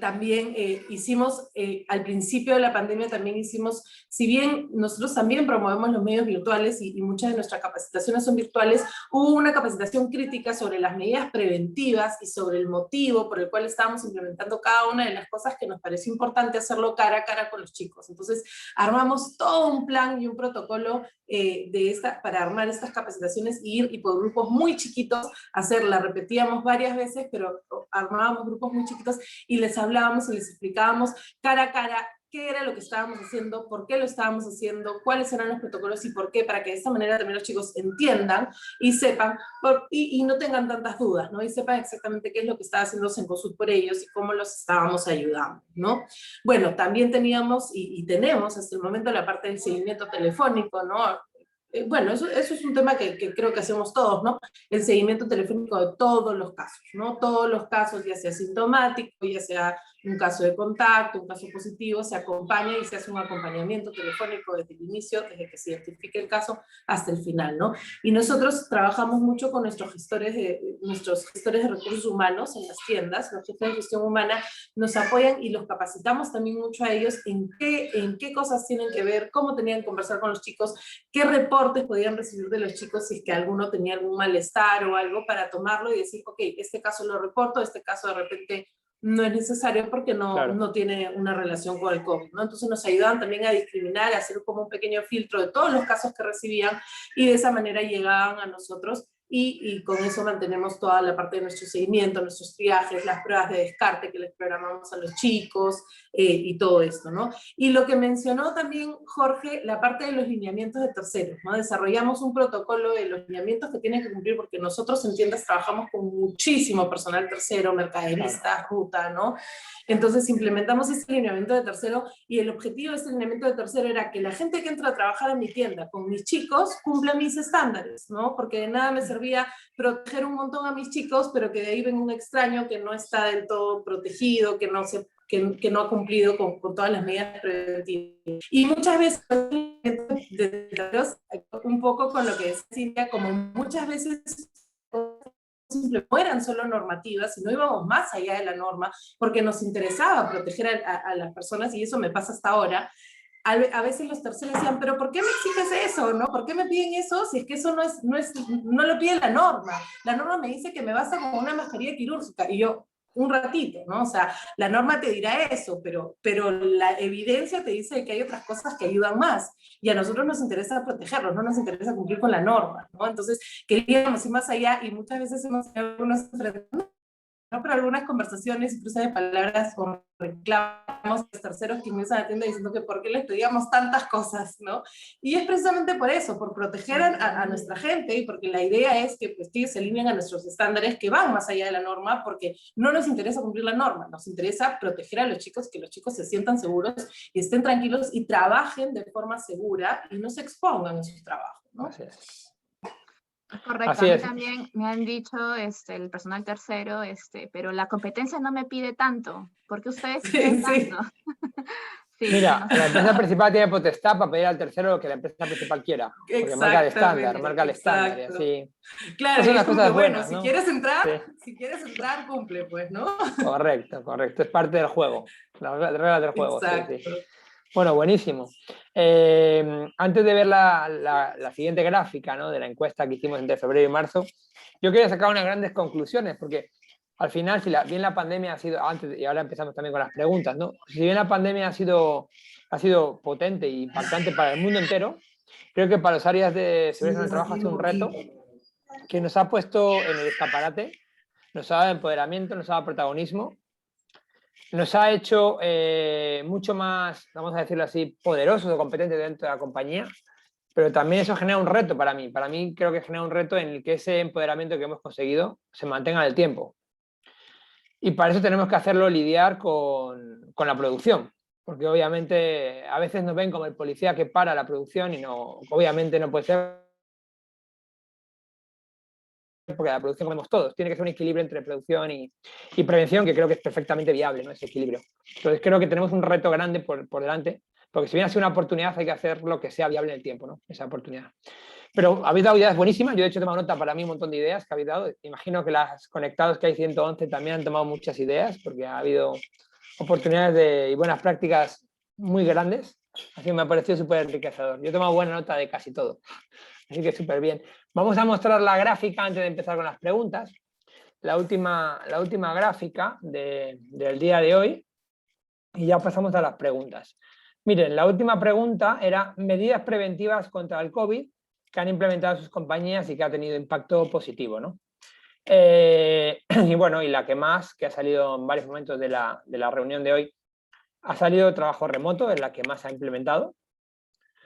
También hicimos, al principio de la pandemia también hicimos, si bien nosotros también promovemos los medios virtuales y muchas de nuestras capacitaciones son virtuales, hubo una capacitación crítica sobre las medidas preventivas y sobre el motivo por el cual estábamos implementando cada una de las cosas, que nos pareció importante hacerlo cara a cara con los chicos. Entonces armamos todo un plan y un protocolo para armar estas capacitaciones, y por grupos muy chiquitos hacerla. Repetíamos varias veces, pero armábamos grupos muy chiquitos y les hablábamos y les explicábamos cara a cara qué era lo que estábamos haciendo, por qué lo estábamos haciendo, cuáles eran los protocolos y por qué, para que de esta manera también los chicos entiendan y sepan, y no tengan tantas dudas, ¿no? Y sepan exactamente qué es lo que estaba haciendo Cencosud por ellos y cómo los estábamos ayudando, ¿no? Bueno, también teníamos y tenemos hasta el momento la parte del seguimiento telefónico, ¿no? Bueno, eso es un tema que creo que hacemos todos, ¿no? El seguimiento telefónico de todos los casos, ¿no? Todos los casos, ya sea sintomático, ya sea un caso de contacto, un caso positivo, se acompaña y se hace un acompañamiento telefónico desde el inicio, desde que se identifique el caso hasta el final, ¿no? Y nosotros trabajamos mucho con nuestros gestores de recursos humanos en las tiendas. Los jefes de gestión humana nos apoyan y los capacitamos también mucho a ellos en qué cosas tienen que ver, cómo tenían que conversar con los chicos, qué reportes podían recibir de los chicos si es que alguno tenía algún malestar o algo, para tomarlo y decir, ok, este caso lo reporto, este caso de repente no es necesario porque no tiene una relación con el COVID, ¿no? Entonces nos ayudaban también a discriminar, a hacer como un pequeño filtro de todos los casos que recibían, y de esa manera llegaban a nosotros y con eso mantenemos toda la parte de nuestro seguimiento, nuestros triajes, las pruebas de descarte que les programamos a los chicos y todo esto, ¿no? Y lo que mencionó también Jorge, la parte de los lineamientos de terceros, ¿no? Desarrollamos un protocolo de los lineamientos que tienen que cumplir, porque nosotros en tiendas trabajamos con muchísimo personal tercero, mercaderistas, ruta, ¿no? Entonces implementamos ese lineamiento de tercero, y el objetivo de ese lineamiento de tercero era que la gente que entra a trabajar en mi tienda con mis chicos cumpla mis estándares, ¿no? Porque de nada me servía proteger un montón a mis chicos, pero que de ahí venga un extraño que no está del todo protegido, que no ha cumplido con todas las medidas preventivas. Y muchas veces, un poco con lo que decía Cintia, como muchas veces no eran solo normativas, sino íbamos más allá de la norma, porque nos interesaba proteger a las personas, y eso me pasa hasta ahora. A veces los terceros decían, pero ¿por qué me exiges eso? ¿No? ¿Por qué me piden eso si es que eso no lo pide la norma? La norma me dice que me basta con una mascarilla quirúrgica, y yo, un ratito, ¿no? O sea, la norma te dirá eso, pero la evidencia te dice que hay otras cosas que ayudan más, y a nosotros nos interesa protegerlos, no nos interesa cumplir con la norma, ¿no? Entonces, queríamos ir más allá, y muchas veces hemos tenido algunos enfrentamientos, ¿no? Pero algunas conversaciones y cruces de palabras con reclamos de terceros que me usan la tienda diciendo que por qué les pedíamos tantas cosas, ¿no? Y es precisamente por eso, por proteger a nuestra gente, y porque la idea es que, pues, que ellos se alineen a nuestros estándares que van más allá de la norma, porque no nos interesa cumplir la norma, nos interesa proteger a los chicos, que los chicos se sientan seguros y estén tranquilos y trabajen de forma segura y no se expongan en sus trabajos, ¿no? Así es. Correcto, Así a mí es. también me han dicho el personal tercero, pero la competencia no me pide tanto. ¿Por qué ustedes piden tanto? Sí, Mira, sí, la empresa principal tiene potestad para pedir al tercero lo que la empresa principal quiera, porque marca el estándar, y así. Claro, Son y las es como cosas que, bueno, buenas, ¿no? si quieres entrar, Sí. cumple, pues, ¿no? Correcto, correcto. Es parte del juego, las reglas del juego. Exacto. Sí, sí. Bueno, buenísimo. Antes de ver la siguiente gráfica, ¿no?, de la encuesta que hicimos entre febrero y marzo, yo quería sacar unas grandes conclusiones, porque al final, si bien la pandemia ha sido, antes, y ahora empezamos también con las preguntas, ¿no? Si bien la pandemia ha sido potente e impactante para el mundo entero, creo que para las áreas de seguridad en el trabajo ha sido un reto que nos ha puesto en el escaparate, nos ha dado empoderamiento, nos ha dado protagonismo, nos ha hecho mucho más, vamos a decirlo así, poderosos o competentes dentro de la compañía, pero también eso genera un reto para mí. Para mí creo que genera un reto en el que ese empoderamiento que hemos conseguido se mantenga en el tiempo. Y para eso tenemos que hacerlo lidiar con la producción, porque obviamente a veces nos ven como el policía que para la producción, y no, obviamente no puede ser, porque la producción comemos todos. Tiene que ser un equilibrio entre producción y prevención, que creo que es perfectamente viable, ¿no?, ese equilibrio. Entonces creo que tenemos un reto grande por delante, porque si bien ha sido una oportunidad, hay que hacer lo que sea viable en el tiempo, ¿no?, esa oportunidad. Pero habéis dado ideas buenísimas. Yo, de hecho, he tomado nota para mí un montón de ideas que habéis dado. Imagino que las conectados que hay 111 también han tomado muchas ideas, porque ha habido oportunidades y buenas prácticas muy grandes. Así que me ha parecido súper enriquecedor. Yo he tomado buena nota de casi todo. Así que súper bien. Vamos a mostrar la gráfica antes de empezar con las preguntas. La última gráfica del día de hoy. Y ya pasamos a las preguntas. Miren, la última pregunta era medidas preventivas contra el COVID que han implementado sus compañías y que ha tenido impacto positivo, ¿no? Y bueno, y la que más, que ha salido en varios momentos de la reunión de hoy, ha salido trabajo remoto, es la que más se ha implementado,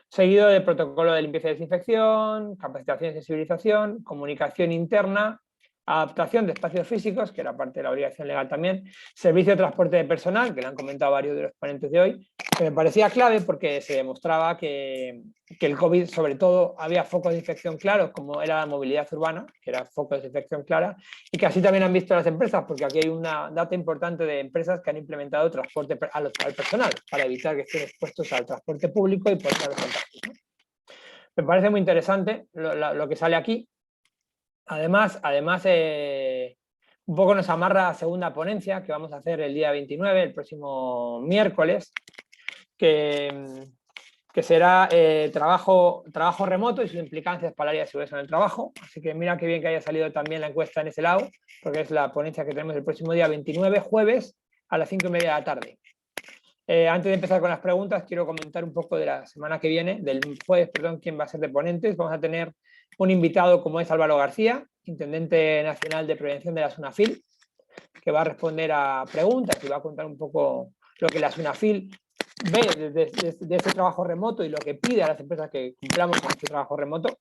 seguido del protocolo de limpieza y desinfección, capacitación y sensibilización, comunicación interna, adaptación de espacios físicos, que era parte de la obligación legal también, servicio de transporte de personal, que lo han comentado varios de los ponentes de hoy, que me parecía clave porque se demostraba que el COVID, sobre todo, había focos de infección claros, como era la movilidad urbana, que era foco de infección clara, y que así también han visto las empresas, porque aquí hay una data importante de empresas que han implementado transporte al personal, para evitar que estén expuestos al transporte público y por los contagios, ¿no? Me parece muy interesante lo que sale aquí. Además, un poco nos amarra la segunda ponencia que vamos a hacer el día 29, el próximo miércoles, que será trabajo remoto y sus implicancias para el área de seguridad en el trabajo. Así que mira qué bien que haya salido también la encuesta en ese lado, porque es la ponencia que tenemos el próximo día 29, jueves, a las 5:30 de la tarde. Antes de empezar con las preguntas, quiero comentar un poco de la semana que viene, del jueves, perdón, quién va a ser de ponentes. Vamos a tener un invitado como es Álvaro García, intendente nacional de prevención de la SUNAFIL, que va a responder a preguntas y va a contar un poco lo que la SUNAFIL ve de este trabajo remoto y lo que pide a las empresas que cumplamos con este trabajo remoto.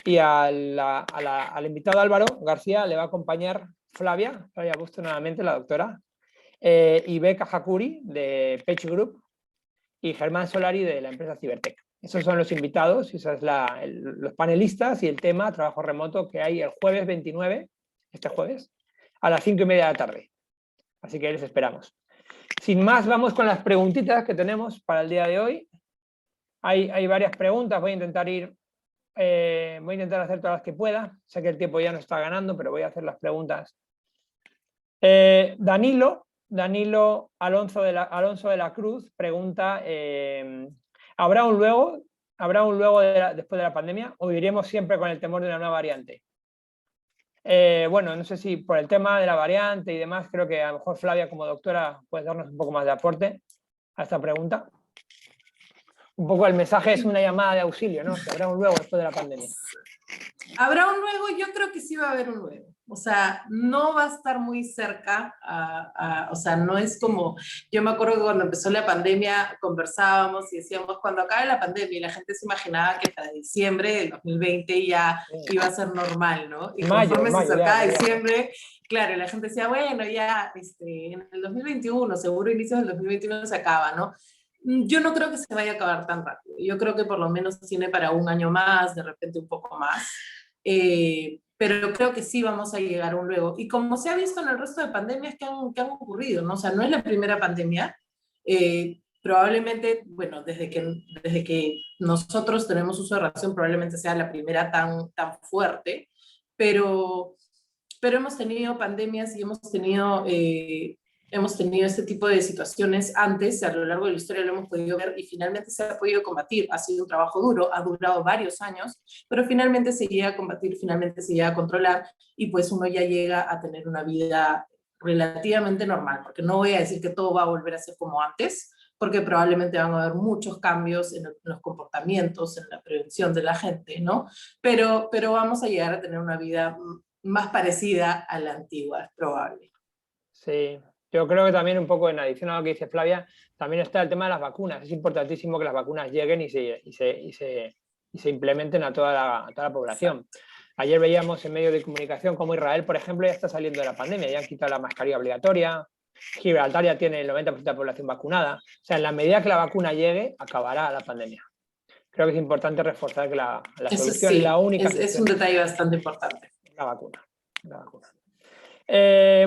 Y al invitado Álvaro García le va a acompañar Flavia Busto nuevamente, la doctora, y Becca Hakuri de Page Group y Germán Solari de la empresa Cibertec. Esos son los invitados, y esos los panelistas y el tema trabajo remoto que hay el jueves 29, este jueves, a las 5:30 de la tarde. Así que les esperamos. Sin más, vamos con las preguntitas que tenemos para el día de hoy. Hay varias preguntas, voy a intentar hacer todas las que pueda. Sé que el tiempo ya no está ganando, pero voy a hacer las preguntas. Danilo Alonso de la Cruz pregunta, ¿habrá un luego después de la pandemia o viviremos siempre con el temor de una nueva variante? Bueno, no sé si por el tema de la variante y demás, creo que a lo mejor Flavia como doctora puede darnos un poco más de aporte a esta pregunta. Un poco el mensaje es una llamada de auxilio, ¿no? Que habrá un luego después de la pandemia. ¿Habrá un luego? Yo creo que sí va a haber un luego. O sea, no va a estar muy cerca, o sea, no es como, yo me acuerdo que cuando empezó la pandemia conversábamos y decíamos, cuando acabe la pandemia, y la gente se imaginaba que para diciembre del 2020 ya iba a ser normal, ¿no? Y conforme se acercaba diciembre, claro, la gente decía, bueno, ya en el 2021, seguro inicios del 2021 se acaba, ¿no? Yo no creo que se vaya a acabar tan rápido. Yo creo que por lo menos tiene para un año más, de repente un poco más. Pero creo que sí vamos a llegar a un luego. Y como se ha visto en el resto de pandemias que han ocurrido, ¿no? O sea, no es la primera pandemia. Probablemente, bueno, desde que nosotros tenemos uso de razón, probablemente sea la primera tan fuerte. Pero hemos tenido pandemias y hemos tenido este tipo de situaciones antes, a lo largo de la historia lo hemos podido ver y finalmente se ha podido combatir. Ha sido un trabajo duro, ha durado varios años, pero finalmente se llega a combatir, finalmente se llega a controlar y pues uno ya llega a tener una vida relativamente normal, porque no voy a decir que todo va a volver a ser como antes, porque probablemente van a haber muchos cambios en los comportamientos, en la prevención de la gente, ¿no? Pero vamos a llegar a tener una vida más parecida a la antigua, es probable. Sí. Yo creo que también un poco en adición a lo que dice Flavia, también está el tema de las vacunas. Es importantísimo que las vacunas lleguen y se implementen a toda la población. Ayer veíamos en medios de comunicación como Israel, por ejemplo, ya está saliendo de la pandemia, ya han quitado la mascarilla obligatoria, Gibraltar ya tiene el 90% de la población vacunada. O sea, en la medida que la vacuna llegue, acabará la pandemia. Creo que es importante reforzar que la solución, sí, la única es un detalle bastante importante. La vacuna.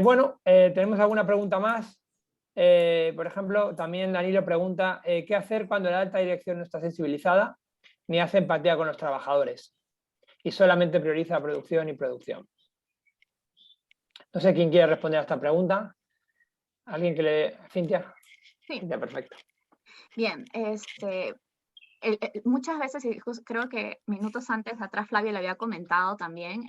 Bueno, tenemos alguna pregunta más. Por ejemplo, también Danilo pregunta, ¿qué hacer cuando la alta dirección no está sensibilizada ni hace empatía con los trabajadores y solamente prioriza producción y producción? No sé quién quiere responder a esta pregunta. ¿Alguien que le... Cintia? Sí. Cintia, perfecto. Bien, muchas veces, y creo que minutos antes atrás Flavia le había comentado también,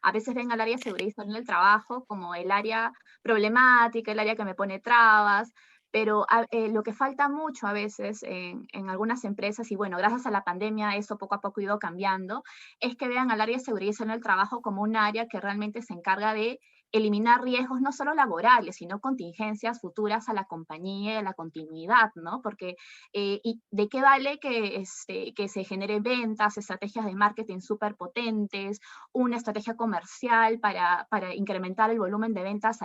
a veces ven al área de seguridad y salud en el trabajo como el área problemática, el área que me pone trabas, pero lo que falta mucho a veces en algunas empresas, y bueno, gracias a la pandemia eso poco a poco ha ido cambiando, es que vean al área de seguridad y salud en el trabajo como un área que realmente se encarga de eliminar riesgos no solo laborales, sino contingencias futuras a la compañía y a la continuidad, ¿no? Porque, ¿y de qué vale que se generen ventas, estrategias de marketing súper potentes, una estrategia comercial para incrementar el volumen de ventas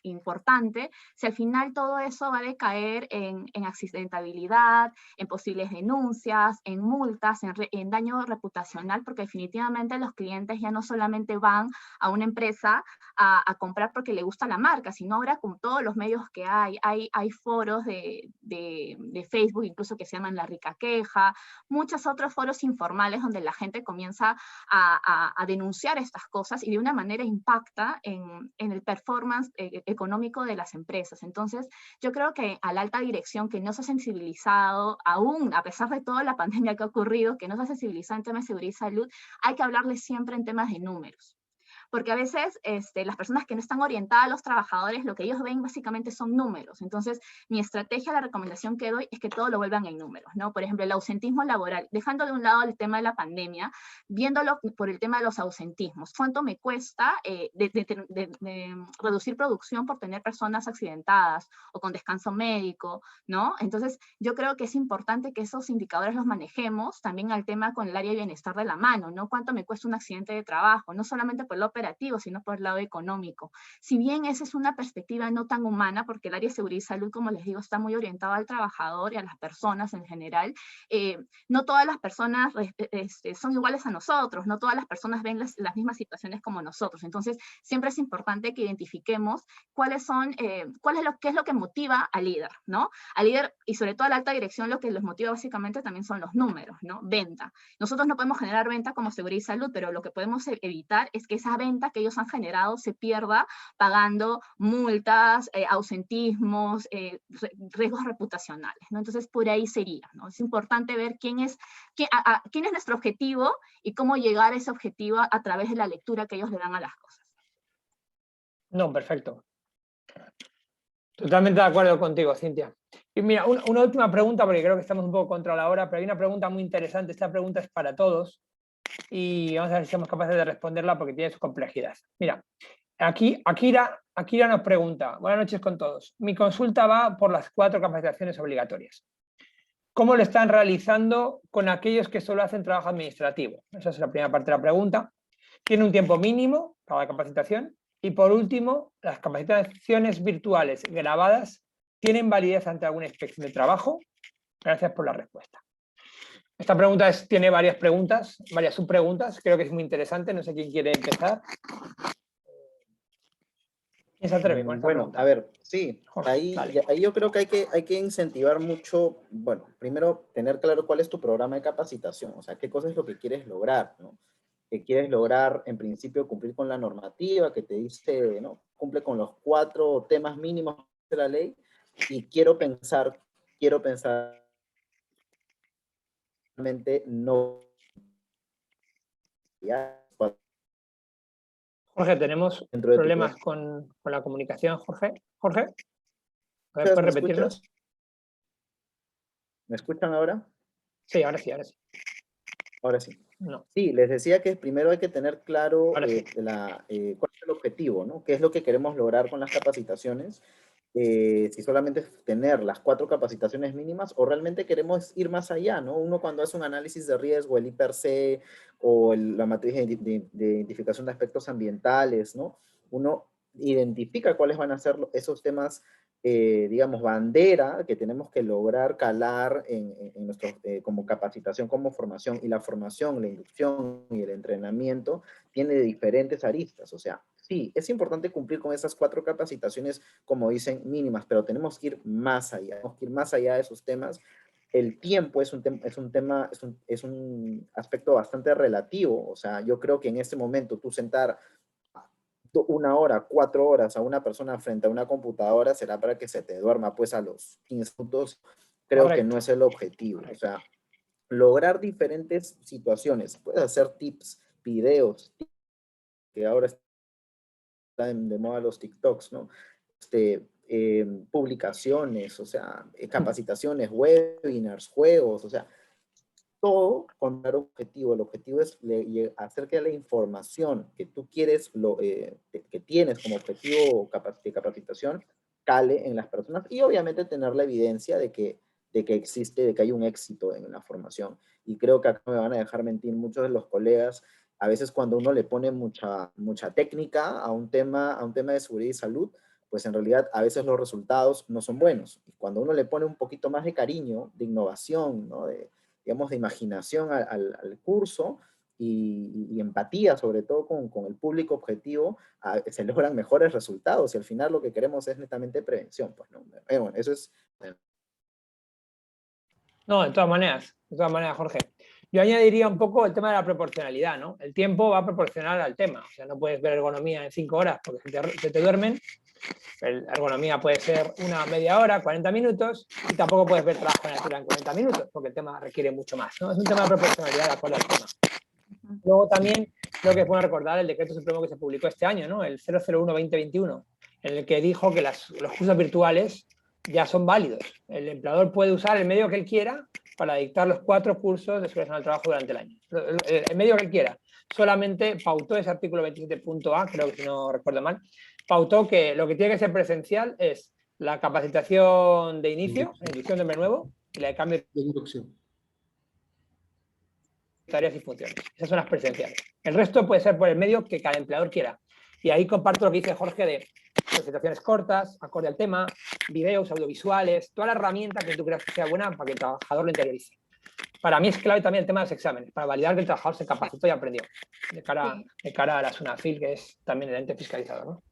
importante, si al final todo eso va a decaer en accidentabilidad, en posibles denuncias, en multas, en daño reputacional, porque definitivamente los clientes ya no solamente van a una empresa a comprar porque le gusta la marca, sino ahora con todos los medios que hay foros de Facebook, incluso que se llaman La Rica Queja, muchos otros foros informales donde la gente comienza a denunciar estas cosas y de una manera impacta en el performance económico de las empresas. Entonces, yo creo que a la alta dirección que no se ha sensibilizado, aún a pesar de toda la pandemia que ha ocurrido, que no se ha sensibilizado en temas de seguridad y salud, hay que hablarles siempre en temas de números. porque a veces las personas que no están orientadas a los trabajadores, lo que ellos ven básicamente son números. Entonces, mi estrategia, la recomendación que doy es que todo lo vuelvan en números, ¿no? Por ejemplo, el ausentismo laboral, dejando de un lado el tema de la pandemia, viéndolo por el tema de los ausentismos. ¿Cuánto me cuesta de reducir producción por tener personas accidentadas o con descanso médico, ¿no? Entonces, yo creo que es importante que esos indicadores los manejemos también al tema con el área de bienestar de la mano, ¿no? ¿Cuánto me cuesta un accidente de trabajo? No solamente por el lado operativo, sino por el lado económico. Si bien esa es una perspectiva no tan humana, porque el área de seguridad y salud, como les digo, está muy orientado al trabajador y a las personas en general, no todas las personas son iguales a nosotros, no todas las personas ven las mismas situaciones como nosotros. Entonces, siempre es importante que identifiquemos qué es lo que motiva al líder, ¿no? Al líder y sobre todo a la alta dirección, lo que los motiva básicamente también son los números, ¿no? Venta. Nosotros no podemos generar venta como seguridad y salud, pero lo que podemos evitar es que esa venta que ellos han generado se pierda pagando multas, ausentismos, riesgos reputacionales, ¿no? Entonces, por ahí sería, ¿no? Es importante ver quién es nuestro objetivo y cómo llegar a ese objetivo a través de la lectura que ellos le dan a las cosas. No, perfecto. Totalmente de acuerdo contigo, Cintia. Y mira, una última pregunta, porque creo que estamos un poco contra la hora, pero hay una pregunta muy interesante. Esta pregunta es para todos y vamos a ver si somos capaces de responderla porque tiene su complejidad. Mira, aquí Akira nos pregunta, buenas noches con todos. Mi consulta va por las 4 capacitaciones obligatorias. ¿Cómo lo están realizando con aquellos que solo hacen trabajo administrativo? Esa es la primera parte de la pregunta. ¿Tiene un tiempo mínimo para la capacitación? Y por último, ¿las capacitaciones virtuales grabadas tienen validez ante alguna inspección de trabajo? Gracias por la respuesta. Esta pregunta tiene varias preguntas, varias subpreguntas. Creo que es muy interesante. No sé quién quiere empezar. ¿Quién se atreve con esta pregunta? A ver, sí, Jorge, ahí yo creo que hay que incentivar mucho, bueno, primero tener claro cuál es tu programa de capacitación, o sea, qué cosa es lo que quieres lograr, ¿no? Que quieres lograr, en principio, cumplir con la normativa que te dice, ¿no? Cumple con los 4 temas mínimos de la ley, y quiero pensar, realmente no. Jorge, tenemos problemas con la comunicación, Jorge. Jorge, ¿puedes repetirnos? ¿Me escuchan ahora? Sí, ahora sí, ahora sí. Ahora sí. No. Sí, les decía que primero hay que tener claro Ahora sí. cuál es el objetivo, ¿no? ¿Qué es lo que queremos lograr con las capacitaciones? Si solamente es tener las 4 capacitaciones mínimas o realmente queremos ir más allá, ¿no? Uno cuando hace un análisis de riesgo, el IPRC o la matriz de identificación de aspectos ambientales, ¿no? Uno identifica cuáles van a ser esos temas, digamos, bandera que tenemos que lograr calar en nuestro, como capacitación, como formación, y la formación, la inducción y el entrenamiento tiene diferentes aristas, o sea, sí, es importante cumplir con esas 4 capacitaciones, como dicen, mínimas, pero tenemos que ir más allá, de esos temas. El tiempo es un aspecto bastante relativo, o sea, yo creo que en este momento tú sentar 1 hora, 4 horas a una persona frente a una computadora será para que se te duerma pues a los 15 minutos, creo Correcto. que no es el objetivo, o sea, lograr diferentes situaciones, puedes hacer tips, videos, que ahora están de moda los TikToks, ¿no? Publicaciones, o sea, capacitaciones, webinars, juegos, o sea, todo con un objetivo. El objetivo es hacer que la información que tú quieres, que tienes como objetivo de capacitación, cale en las personas y obviamente tener la evidencia de que hay un éxito en la formación. Y creo que acá me van a dejar mentir muchos de los colegas. A veces cuando uno le pone mucha técnica a un tema de seguridad y salud, pues en realidad a veces los resultados no son buenos. Y cuando uno le pone un poquito más de cariño, de innovación, ¿no? Digamos, de imaginación al curso y empatía, sobre todo con el público objetivo, se logran mejores resultados. Y al final lo que queremos es netamente prevención. Pues, ¿no? Bueno, eso es... No, de todas maneras, Jorge. Yo añadiría un poco el tema de la proporcionalidad, ¿no? El tiempo va proporcional al tema. O sea, no puedes ver ergonomía en 5 horas porque se te duermen. La ergonomía puede ser una media hora, 40 minutos, y tampoco puedes ver trabajo en altura en 40 minutos, porque el tema requiere mucho más, ¿no? Es un tema de proporcionalidad de acuerdo al tema. Luego también creo que es bueno recordar el decreto supremo que se publicó este año, ¿no? El 001-2021, en el que dijo que los cursos virtuales ya son válidos. El empleador puede usar el medio que él quiera para dictar los 4 cursos de seguridad en el trabajo durante el año. El medio que él quiera. Solamente pautó ese artículo 27.a, creo que si no recuerdo mal, pautó que lo que tiene que ser presencial es la capacitación de inicio, inducción de hombre nuevo, y la de cambio De inducción. tareas y funciones. Esas son las presenciales. El resto puede ser por el medio que cada empleador quiera. Y ahí comparto lo que dice Jorge de presentaciones cortas, acorde al tema, videos, audiovisuales, toda la herramienta que tú creas que sea buena para que el trabajador lo interiorice. Para mí es clave también el tema de los exámenes, para validar que el trabajador se capacitó y aprendió, de cara a la SUNAFIL, que es también el ente fiscalizador, ¿no?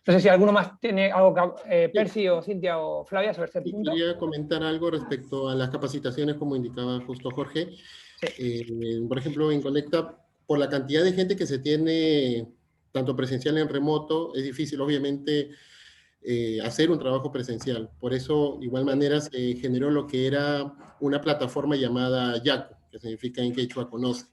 No sé si alguno más tiene algo que, Percy o Cintia o Flavia, sobre este punto. Quería comentar algo respecto a las capacitaciones, como indicaba justo Jorge. Por ejemplo, en Conecta, por la cantidad de gente que se tiene, tanto presencial en remoto, es difícil, obviamente, hacer un trabajo presencial. Por eso, de igual manera, se generó lo que era una plataforma llamada Yaco, que significa en quechua conoce.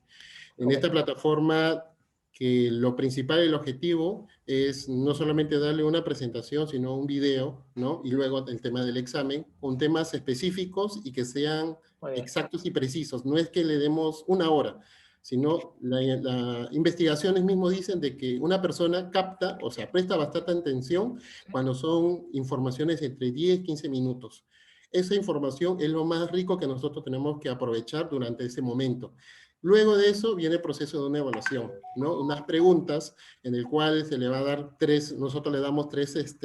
En esta plataforma, que lo principal, el objetivo, es no solamente darle una presentación, sino un video, ¿no? Y luego el tema del examen, con temas específicos y que sean exactos y precisos. No es que le demos una hora, sino las investigaciones mismo dicen de que una persona capta, o sea, presta bastante atención cuando son informaciones entre 10 y 15 minutos. Esa información es lo más rico que nosotros tenemos que aprovechar durante ese momento. Luego de eso viene el proceso de una evaluación, ¿no? Unas preguntas en el cual se le va a dar nosotros le damos 3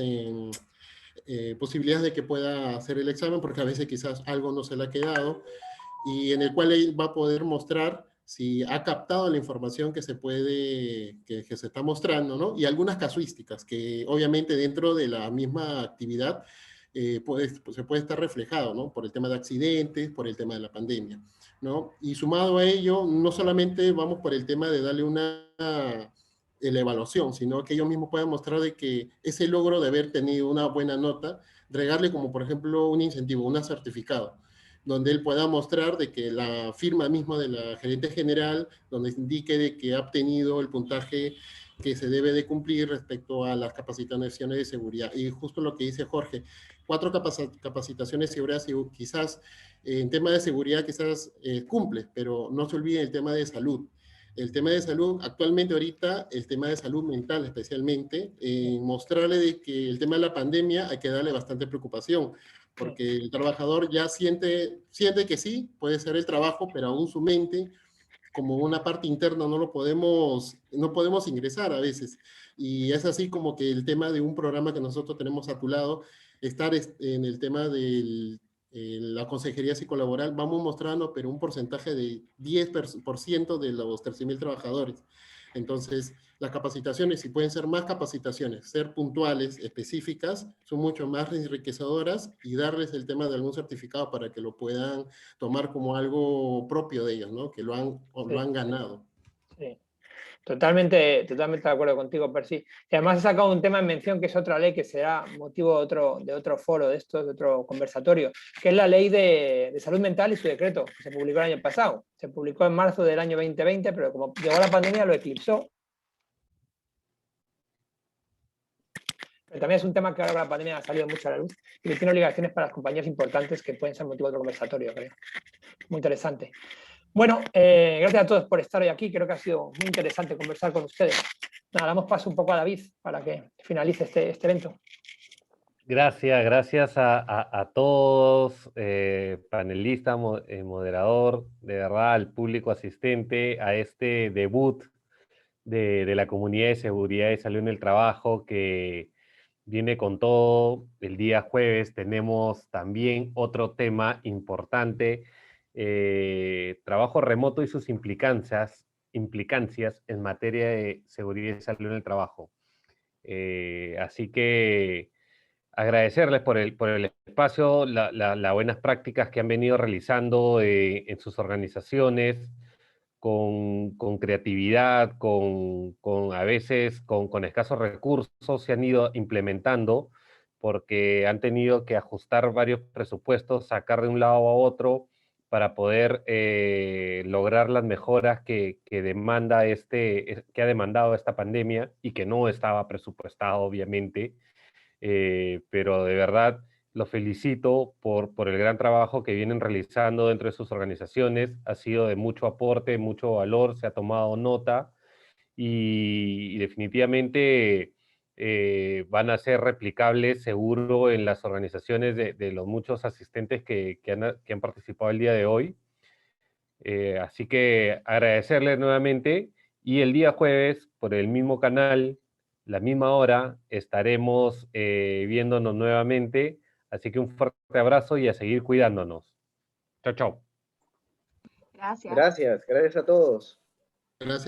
posibilidades de que pueda hacer el examen, porque a veces quizás algo no se le ha quedado, y en el cual él va a poder mostrar si ha captado la información que se está mostrando, ¿no? Y algunas casuísticas que obviamente dentro de la misma actividad se puede estar reflejado, ¿no? Por el tema de accidentes, por el tema de la pandemia, ¿no? Y sumado a ello, no solamente vamos por el tema de darle la evaluación, sino que ellos mismos puedan mostrar de que ese logro de haber tenido una buena nota, entregarle como por ejemplo un incentivo, un certificado, donde él pueda mostrar de que la firma misma de la gerente general, donde indique de que ha obtenido el puntaje que se debe de cumplir respecto a las capacitaciones de seguridad. Y justo lo que dice Jorge, 4 capacitaciones de seguridad, quizás en tema de seguridad quizás cumple, pero no se olvide el tema de salud. El tema de salud, actualmente ahorita, el tema de salud mental especialmente, mostrarle de que el tema de la pandemia hay que darle bastante preocupación, porque el trabajador ya siente que sí, puede ser el trabajo, pero aún su mente, como una parte interna, no podemos ingresar a veces. Y es así como que el tema de un programa que nosotros tenemos a tu lado, estar en el tema de la consejería psicolaboral, vamos mostrando, pero un porcentaje de 10% de los 13.000 trabajadores. Entonces, las capacitaciones, si pueden ser más capacitaciones, ser puntuales, específicas, son mucho más enriquecedoras, y darles el tema de algún certificado para que lo puedan tomar como algo propio de ellos, ¿no? Que lo han ganado. Sí. Totalmente de acuerdo contigo, Percy. Y además he sacado un tema en mención que es otra ley que será motivo de otro foro de estos, de otro conversatorio, que es la ley de salud mental y su decreto, que se publicó el año pasado. Se publicó en marzo del año 2020, pero como llegó la pandemia lo eclipsó. Pero también es un tema que ahora con la pandemia ha salido mucho a la luz y que tiene obligaciones para las compañías importantes que pueden ser motivo de otro conversatorio, creo. Muy interesante. Bueno, gracias a todos por estar hoy aquí. Creo que ha sido muy interesante conversar con ustedes. Nada, damos paso un poco a David para que finalice este evento. Gracias a todos, panelistas, moderador, de verdad, al público asistente a este debut de la comunidad de seguridad y salud en el trabajo, que viene con todo. El día jueves tenemos también otro tema importante, trabajo remoto y sus implicancias en materia de seguridad y salud en el trabajo. Así que agradecerles por el espacio, las buenas prácticas que han venido realizando en sus organizaciones, con creatividad, a veces con escasos recursos, se han ido implementando, porque han tenido que ajustar varios presupuestos, sacar de un lado a otro para poder lograr las mejoras que ha demandado esta pandemia y que no estaba presupuestado, obviamente. Pero de verdad los felicito por el gran trabajo que vienen realizando dentro de sus organizaciones. Ha sido de mucho aporte, mucho valor, se ha tomado nota y definitivamente van a ser replicables seguro en las organizaciones de los muchos asistentes que han participado el día de hoy. Así que agradecerles nuevamente y el día jueves por el mismo canal, la misma hora, estaremos viéndonos nuevamente. Así que un fuerte abrazo y a seguir cuidándonos. Chao, chao. Gracias. Gracias a todos. Gracias.